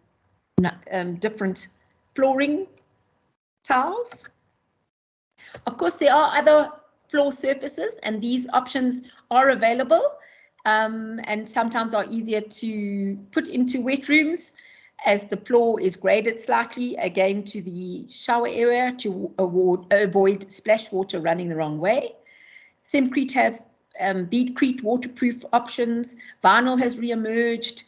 different flooring tiles. Of course, there are other floor surfaces, and these options are available. And sometimes are easier to put into wet rooms, as the floor is graded slightly again to the shower area to avoid splash water running the wrong way. Semcrete have beadcrete waterproof options. Vinyl has re-emerged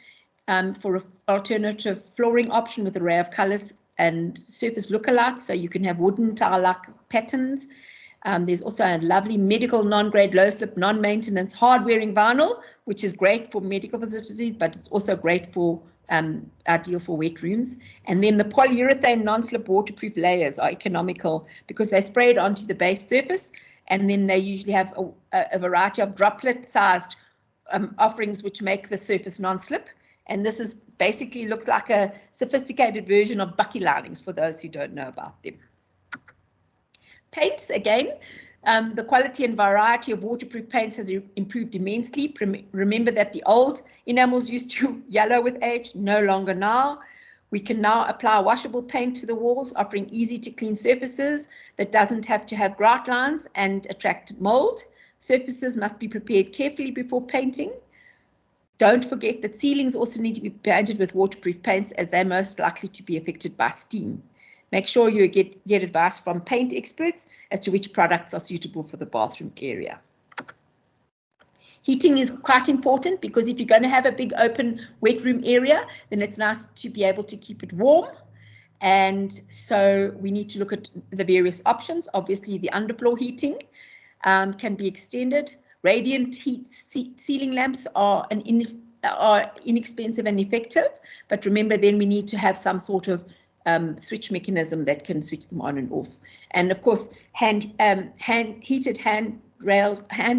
for an alternative flooring option with an array of colors and surface lookalikes, so you can have wooden tile-like patterns. There's also a lovely medical non-grade, low-slip, non-maintenance hard-wearing vinyl, which is great for medical facilities, but it's also great for ideal for wet rooms. And then the polyurethane non-slip waterproof layers are economical because they're sprayed onto the base surface, and then they usually have a variety of droplet-sized offerings which make the surface non-slip. And this is basically looks like a sophisticated version of bucky linings for those who don't know about them. Paints, again, the quality and variety of waterproof paints has improved immensely. Remember that the old enamels used to yellow with age, no longer now. We can now apply washable paint to the walls, offering easy to clean surfaces that doesn't have to have grout lines and attract mold. Surfaces must be prepared carefully before painting. Don't forget that ceilings also need to be painted with waterproof paints, as they're most likely to be affected by steam. Make sure you get advice from paint experts as to which products are suitable for the bathroom area. Heating is quite important, because if you're going to have a big open wet room area, then it's nice to be able to keep it warm. And so we need to look at the various options. Obviously, the underfloor heating can be extended. Radiant heat ceiling lamps are inexpensive and effective, but remember, then we need to have some sort of switch mechanism that can switch them on and off. And of course, heated hand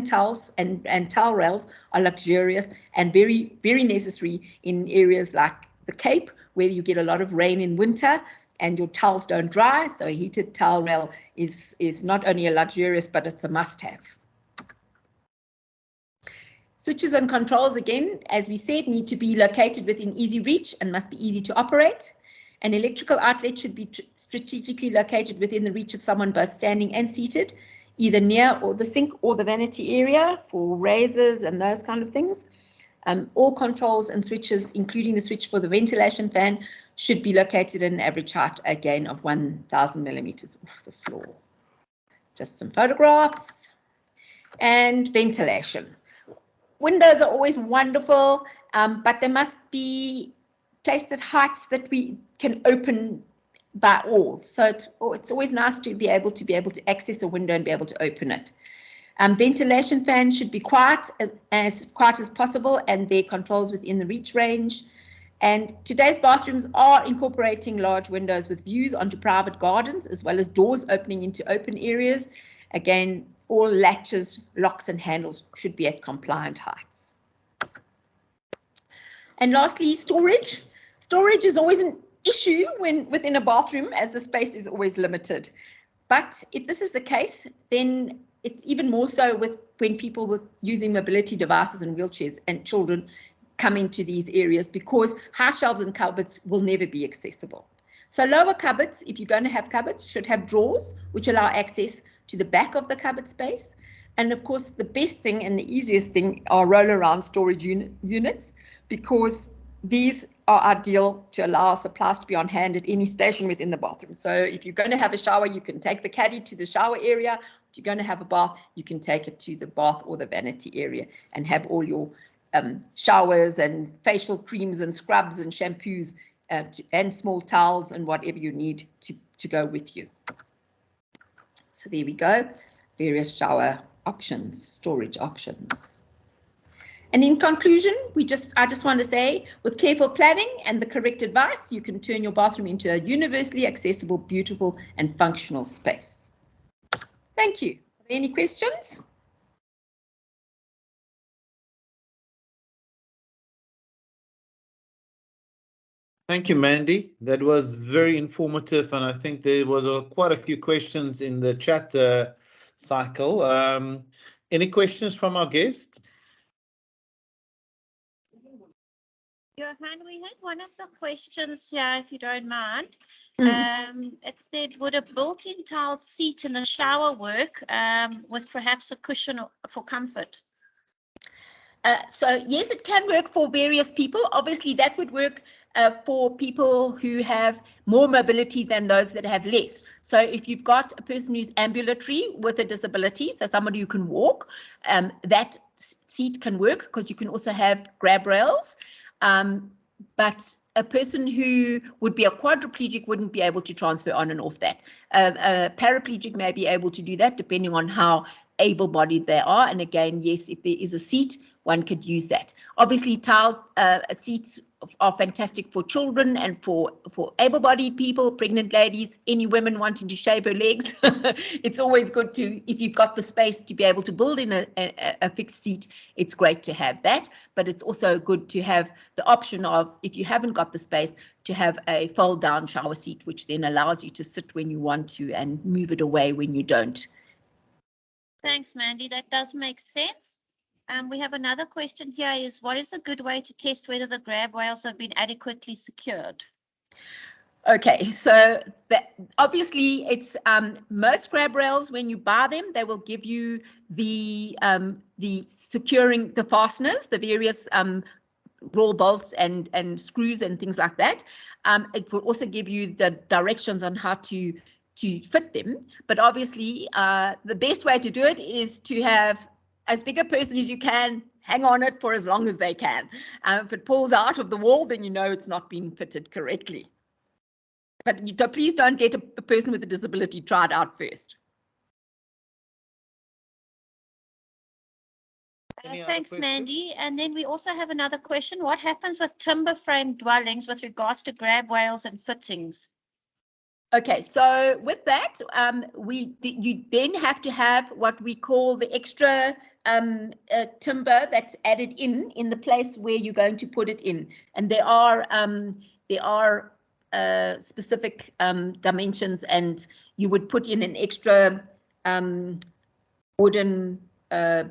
towels and towel rails are luxurious and very, very necessary in areas like the Cape, where you get a lot of rain in winter and your towels don't dry. So a heated towel rail is not only a luxurious, but it's a must-have. Switches and controls, again, as we said, need to be located within easy reach and must be easy to operate. An electrical outlet should be strategically located within the reach of someone both standing and seated, either near or the sink or the vanity area for razors and those kind of things. All controls and switches, including the switch for the ventilation fan, should be located at an average height, again, of 1,000 millimeters off the floor. Just some photographs. And ventilation. Windows are always wonderful, but they must be placed at heights that we can open by all. So it's always nice to be able to access a window and be able to open it. Ventilation fans should be quiet as possible, and their controls within the reach range. And today's bathrooms are incorporating large windows with views onto private gardens, as well as doors opening into open areas. Again, all latches, locks and handles should be at compliant heights. And lastly, storage. Storage is always an issue within a bathroom, as the space is always limited. But if this is the case, then it's even more so when people using mobility devices and wheelchairs and children come into these areas, because high shelves and cupboards will never be accessible. So lower cupboards, if you're going to have cupboards, should have drawers which allow access to the back of the cupboard space. And of course, the best thing and the easiest thing are roll-around storage units, because these are ideal to allow supplies to be on hand at any station within the bathroom. So if you're going to have a shower, you can take the caddy to the shower area. If you're going to have a bath, you can take it to the bath or the vanity area and have all your showers and facial creams and scrubs and shampoos and small towels and whatever you need to go with you. So there we go, various shower options, storage options. And in conclusion, I just want to say, with careful planning and the correct advice, you can turn your bathroom into a universally accessible, beautiful and functional space. Thank you. Are there any questions? Thank you, Mandy. That was very informative, and I think there was quite a few questions in the chat cycle. Any questions from our guests? Johan, we had one of the questions here, if you don't mind. It said, would a built-in tiled seat in the shower work with perhaps a cushion for comfort? So yes, it can work for various people. Obviously, that would work for people who have more mobility than those that have less. So if you've got a person who's ambulatory with a disability, so somebody who can walk, that seat can work, because you can also have grab rails. But a person who would be a quadriplegic wouldn't be able to transfer on and off that. A paraplegic may be able to do that, depending on how able-bodied they are. And again, yes, if there is a seat, one could use that. Obviously, tiled seats are fantastic for children and for able-bodied people, pregnant ladies, any women wanting to shave her legs. It's always good to, if you've got the space to be able to build in a fixed seat, it's great to have that. But it's also good to have the option of, if you haven't got the space, to have a fold-down shower seat, which then allows you to sit when you want to and move it away when you don't. Thanks, Mandy. That does make sense. We have another question here is, what is a good way to test whether the grab rails have been adequately secured? Okay, so obviously it's most grab rails, when you buy them, they will give you the securing, the fasteners, the various raw bolts and screws and things like that. It will also give you the directions on how to fit them. But obviously the best way to do it is to have as big a person as you can hang on it for as long as they can. If it pulls out of the wall, then you know it's not been fitted correctly. But please don't get a person with a disability tried out first. Thanks, Mandy. And then we also have another question. What happens with timber frame dwellings with regards to grab rails and fittings? Okay, so with that, you then have to have what we call the extra timber that's added in the place where you're going to put it in, and there are specific dimensions, and you would put in an extra wooden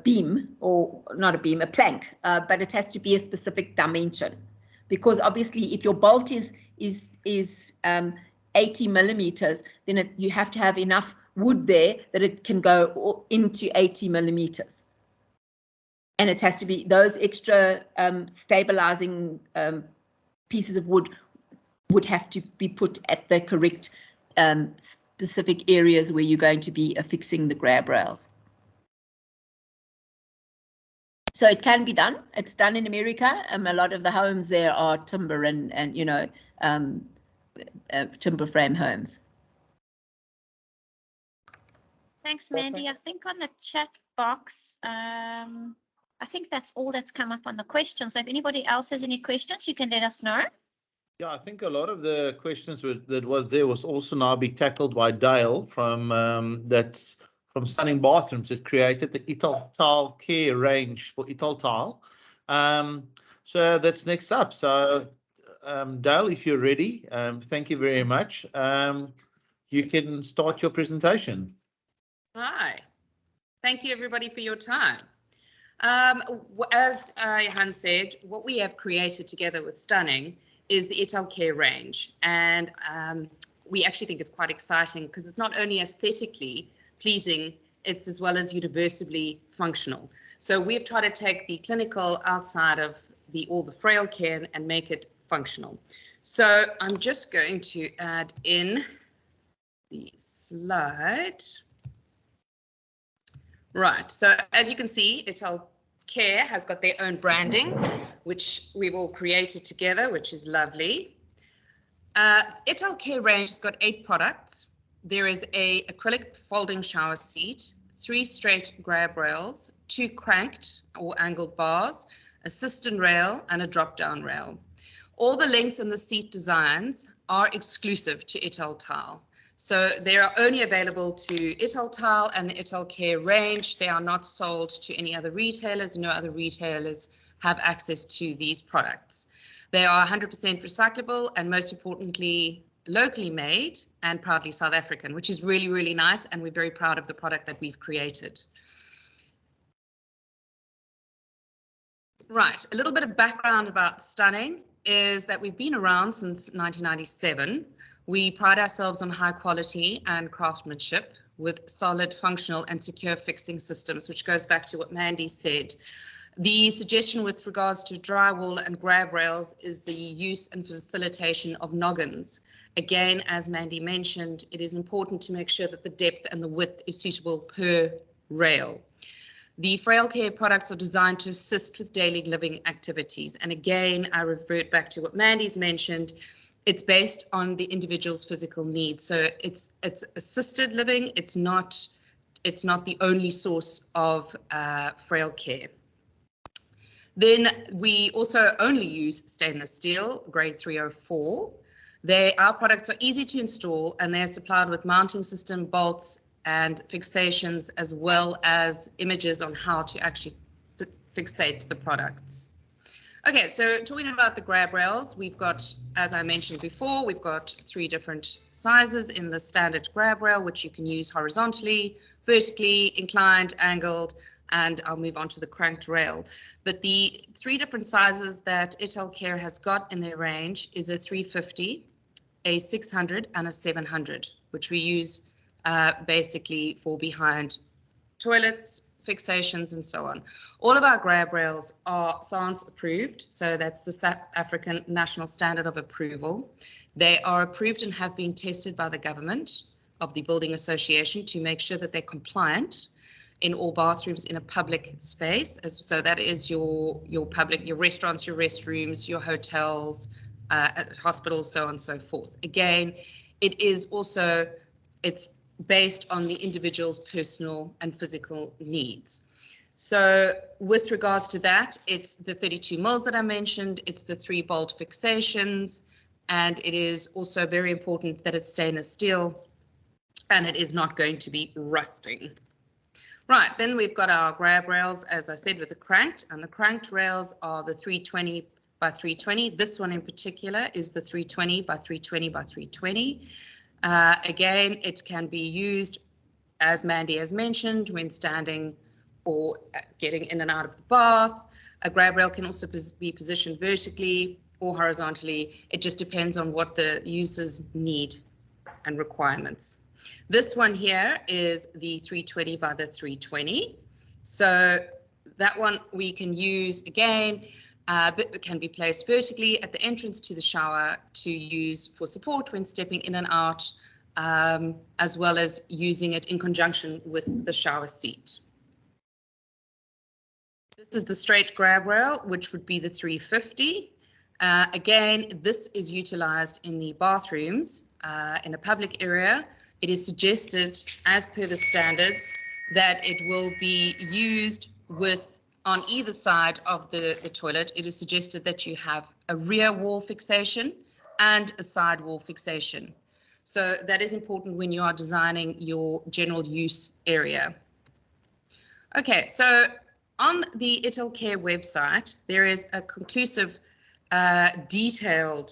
beam, or not a beam, a plank, but it has to be a specific dimension, because obviously if your bolt is 80 millimeters, then you have to have enough wood there that it can go into 80 millimeters. And it has to be those extra stabilizing pieces of wood would have to be put at the correct specific areas where you're going to be affixing the grab rails. So it can be done. It's done in America. A lot of the homes there are timber and you know, timber frame homes. Thanks, Mandy. I think on the chat box, I think that's all that's come up on the questions. So if anybody else has any questions, you can let us know. Yeah, I think a lot of the questions that was there was also now be tackled by Dale from from Stunning Bathrooms. It created the Italcare Range for Italtile. So that's next up. So Dale, if you're ready, thank you very much. You can start your presentation. Hi, thank you everybody for your time. As Johan said, what we have created together with Stunning is the Italcare Range, and we actually think it's quite exciting because it's not only aesthetically pleasing, it's as well as universally functional. So we've tried to take the clinical outside of all the frail care and make it functional. So I'm just going to add in the slide. Right, so as you can see, Italcare has got their own branding, which we've all created together, which is lovely. Italcare Range has got 8 products. There is a acrylic folding shower seat, 3 straight grab rails, 2 cranked or angled bars, a cistern rail, and a drop-down rail. All the links in the seat designs are exclusive to Italtile. So they are only available to Italtile and the Italcare Range. They are not sold to any other retailers. No other retailers have access to these products. They are 100% recyclable and, most importantly, locally made and proudly South African, which is really, really nice, and we're very proud of the product that we've created. Right, a little bit of background about Stunning is that we've been around since 1997. We pride ourselves on high quality and craftsmanship with solid, functional and secure fixing systems, which goes back to what Mandy said. The suggestion with regards to drywall and grab rails is the use and facilitation of noggins. Again, as Mandy mentioned, it is important to make sure that the depth and the width is suitable per rail. The frail care products are designed to assist with daily living activities. And again, I revert back to what Mandy's mentioned. It's based on the individual's physical needs. So it's assisted living. It's not the only source of frail care. Then we also only use stainless steel, grade 304. Our products are easy to install and they're supplied with mounting system, bolts and fixations, as well as images on how to actually fixate the products. Okay, so talking about the grab rails, we've got, as I mentioned before, we've got 3 different sizes in the standard grab rail, which you can use horizontally, vertically, inclined, angled, and I'll move on to the cranked rail. But the 3 different sizes that Italcare has got in their range is a 350, a 600, and a 700, which we use basically for behind toilets, fixations, and so on. All of our grab rails are SANS approved, so that's the South African National Standard of Approval. They are approved and have been tested by the government of the Building Association to make sure that they're compliant in all bathrooms in a public space. So that is your public, your restaurants, your restrooms, your hotels, hospitals, so on and so forth. Again, it's based on the individual's personal and physical needs. So with regards to that, it's the 32 mils that I mentioned, it's the 3 bolt fixations, and it is also very important that it's stainless steel and it is not going to be rusting. Right, then we've got our grab rails, as I said, with the cranked, and the cranked rails are the 320 by 320. This one in particular is the 320 by 320 by 320. Again, it can be used, as Mandy has mentioned, when standing or getting in and out of the bath. A grab rail can also be positioned vertically or horizontally. It just depends on what the user's need and requirements. This one here is the 320 by the 320. So that one we can use again, but it can be placed vertically at the entrance to the shower to use for support when stepping in and out, as well as using it in conjunction with the shower seat. This is the straight grab rail, which would be the 350. Again, this is utilized in the bathrooms in a public area. It is suggested, as per the standards, that it will be used with, on either side of the toilet, it is suggested that you have a rear wall fixation and a side wall fixation. So that is important when you are designing your general use area. Okay, so on the Italcare website, there is a conclusive, detailed,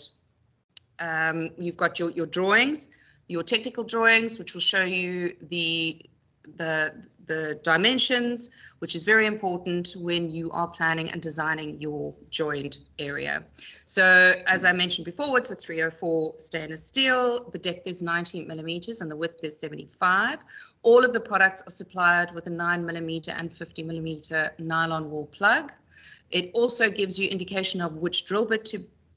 you've got your drawings, your technical drawings, which will show you the dimensions, which is very important when you are planning and designing your joined area. So as I mentioned before, it's a 304 stainless steel. The depth is 90 millimeters and the width is 75. All of the products are supplied with a 9 millimeter and 50 millimeter nylon wall plug. It also gives you indication of which drill bit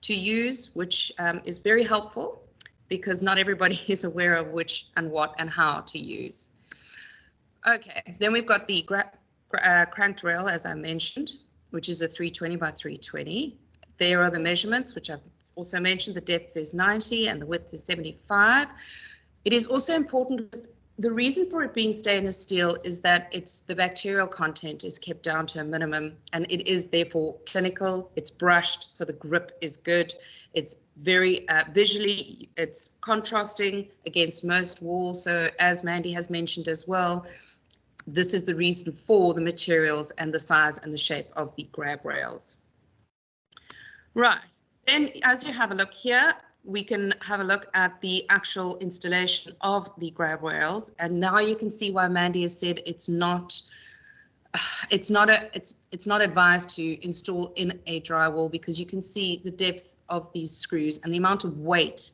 to use, which is very helpful, because not everybody is aware of which and what and how to use. Okay, then we've got the cranked rail, as I mentioned, which is a 320 by 320. There are the measurements, which I've also mentioned. The depth is 90 and the width is 75. It is also important, the reason for it being stainless steel is that the bacterial content is kept down to a minimum, and it is therefore clinical. It's brushed, so the grip is good. It's very visually, it's contrasting against most walls. So as Mandy has mentioned as well, this is the reason for the materials and the size and the shape of the grab rails. Right, then as you have a look here, we can have a look at the actual installation of the grab rails, and now you can see why Mandy has said it's not advised to install in a drywall, because you can see the depth of these screws and the amount of weight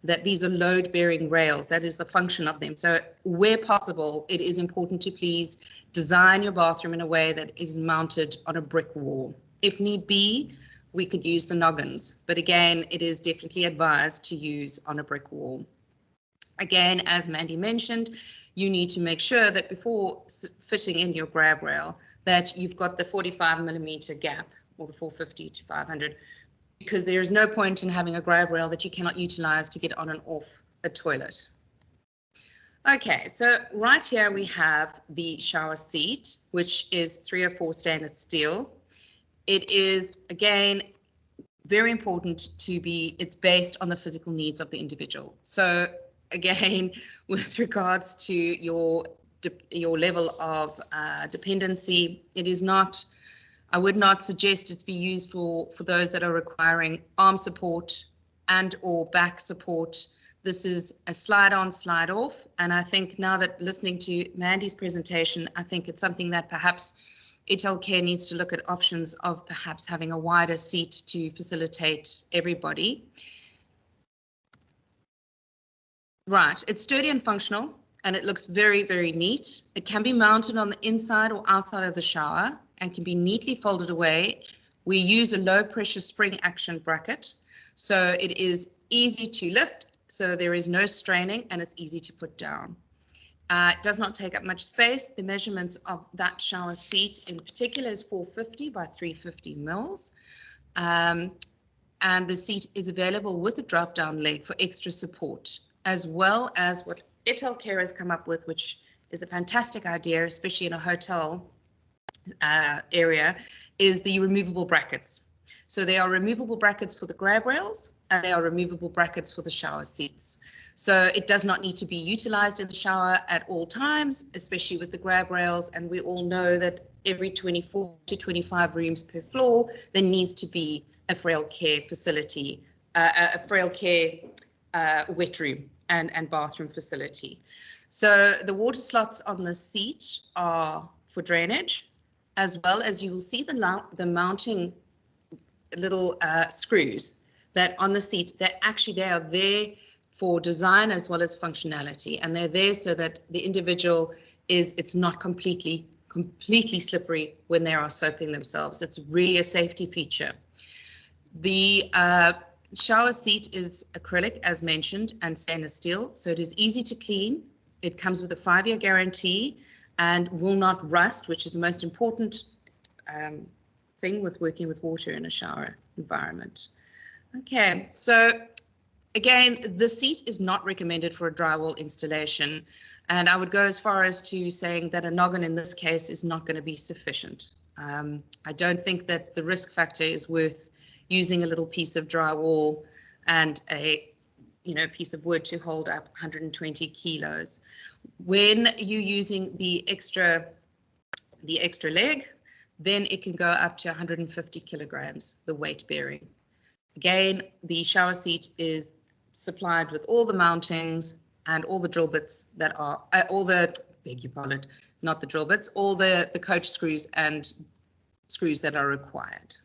that these are load-bearing rails. That is the function of them. So where possible, it is important to please design your bathroom in a way that is mounted on a brick wall. If need be, we could use the noggins, but again, it is definitely advised to use on a brick wall. Again, as Mandy mentioned, you need to make sure that before fitting in your grab rail, that you've got the 45 millimeter gap, or the 450 to 500, because there is no point in having a grab rail that you cannot utilize to get on and off a toilet. Okay, so right here we have the shower seat, which is 304 stainless steel. it is, again, very important to be, it's based on the physical needs of the individual. So again, with regards to your level of dependency, it is not, I would not suggest it's be used for those that are requiring arm support and or back support. This is a slide on, slide off. And I think now that listening to Mandy's presentation, I think it's something that perhaps Italcare needs to look at options of perhaps having a wider seat to facilitate everybody. Right, it's sturdy and functional, and it looks very, very neat. It can be mounted on the inside or outside of the shower and can be neatly folded away. We use a low pressure spring action bracket, so it is easy to lift, so there is no straining, and it's easy to put down. It does not take up much space. The measurements of that shower seat in particular is 450 by 350 mils. And the seat is available with a drop-down leg for extra support, as well as what Italcare has come up with, which is a fantastic idea, especially in a hotel area, is the removable brackets. So there are removable brackets for the grab rails, and there are removable brackets for the shower seats. So it does not need to be utilized in the shower at all times, especially with the grab rails. And we all know that every 24 to 25 rooms per floor, there needs to be a frail care facility, a frail care wet room and bathroom facility. So the water slots on the seat are for drainage, as well as you will see the mounting little screws that on the seat, they are there for design as well as functionality, and they're there so that the individual it's not completely slippery when they are soaping themselves. It's really a safety feature. The shower seat is acrylic, as mentioned, and stainless steel, so it is easy to clean. It comes with a 5-year guarantee and will not rust, which is the most important thing with working with water in a shower environment. Okay, so again, the seat is not recommended for a drywall installation, and I would go as far as to saying that a noggin in this case is not going to be sufficient. I don't think that the risk factor is worth using a little piece of drywall and a piece of wood to hold up 120 kilos. When you're using the extra leg, then it can go up to 150 kilograms, the weight bearing. Again, the shower seat is supplied with all the mountings and all the drill bits that are, all the coach screws and screws that are required.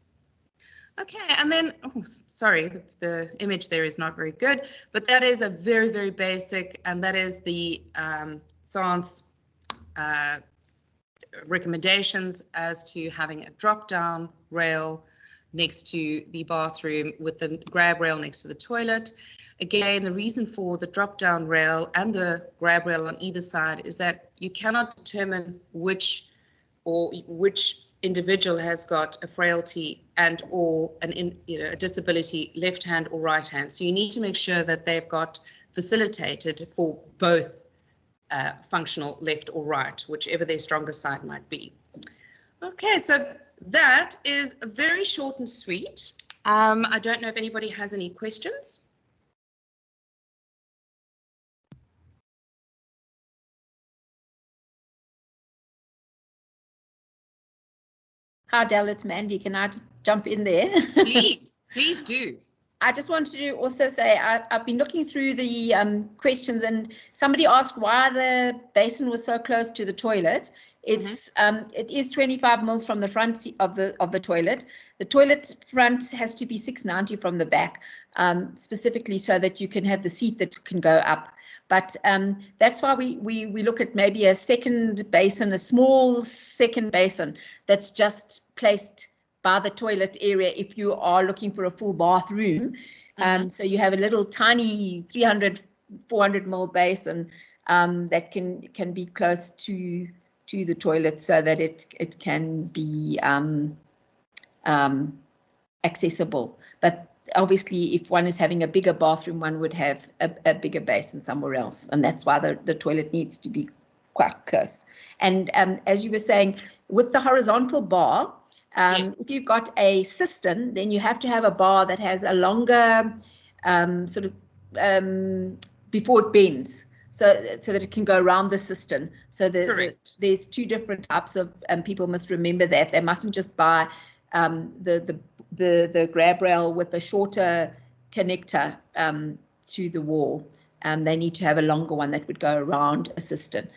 Okay, and then, sorry, the image there is not very good, but that is a very, very basic, and that is the SANS recommendations as to having a drop-down rail next to the bathroom with the grab rail next to the toilet. Again, the reason for the drop-down rail and the grab rail on either side is that you cannot determine which individual has got a frailty and or a disability, left hand or right hand. So you need to make sure that they've got facilitated for both functional left or right, whichever their stronger side might be. Okay, so that is very short and sweet. I don't know if anybody has any questions. Hi, Del, it's Mandy. Can I just jump in there? Please do. I just wanted to also say I've been looking through the questions, and somebody asked why the basin was so close to the toilet. It's it is 25 mils from the front of the toilet. The toilet front has to be 690 from the back, specifically so that you can have the seat that can go up. But that's why we look at maybe a second basin, a small second basin that's just placed by the toilet area if you are looking for a full bathroom. So you have a little tiny 300, 400 mil basin that can be close to the toilet so that it can be accessible. But obviously, if one is having a bigger bathroom, one would have a bigger basin somewhere else, and that's why the toilet needs to be quite close. And as you were saying, with the horizontal bar, Yes. If you've got a cistern, then you have to have a bar that has a longer sort of before it bends, so that it can go around the cistern. So there's two different types of, people must remember that they mustn't just buy the grab rail with a shorter connector to the wall. They need to have a longer one that would go around a cistern.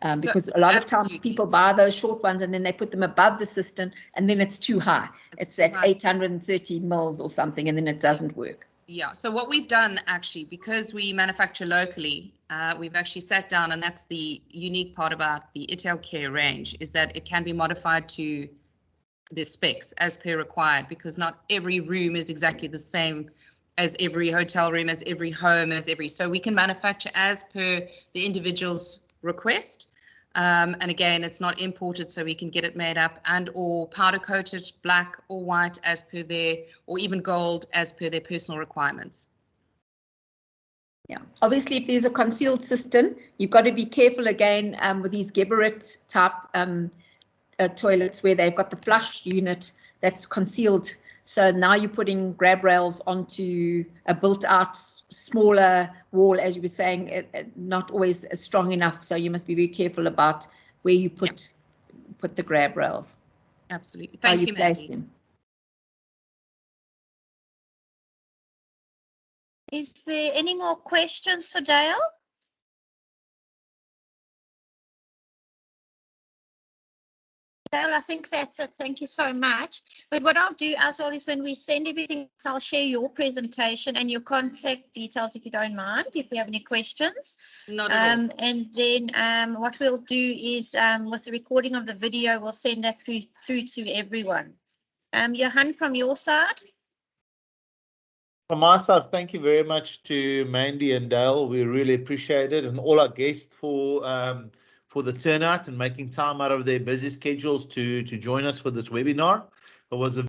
Because a lot of times people buy those short ones and then they put them above the cistern and then it's too high. It's at 830 mils or something, and then it doesn't work. Yeah, so what we've done actually, because we manufacture locally, we've actually sat down, and that's the unique part about the Italcare range, is that it can be modified to the specs as per required, because not every room is exactly the same as every hotel room, as every home, so we can manufacture as per the individual's request. And again, it's not imported, so we can get it made up and or powder coated black or white as per their, or even gold as per their personal requirements. Yeah, obviously if there's a concealed cistern, you've got to be careful again with these Geberit type toilets where they've got the flush unit that's concealed. So now you're putting grab rails onto a built-out smaller wall, as you were saying, not always strong enough. So you must be very careful about where you put the grab rails. Absolutely. Thank you, place Mandy. them. Is there any more questions for Dale? Dale, I think that's it. Thank you so much. But what I'll do as well is when we send everything, I'll share your presentation and your contact details if you don't mind, if we have any questions. Not at all. And then what we'll do is with the recording of the video, we'll send that through to everyone. Johan, from your side? From my side, thank you very much to Mandy and Dale. We really appreciate it, and all our guests for the turnout and making time out of their busy schedules to join us for this webinar. It was a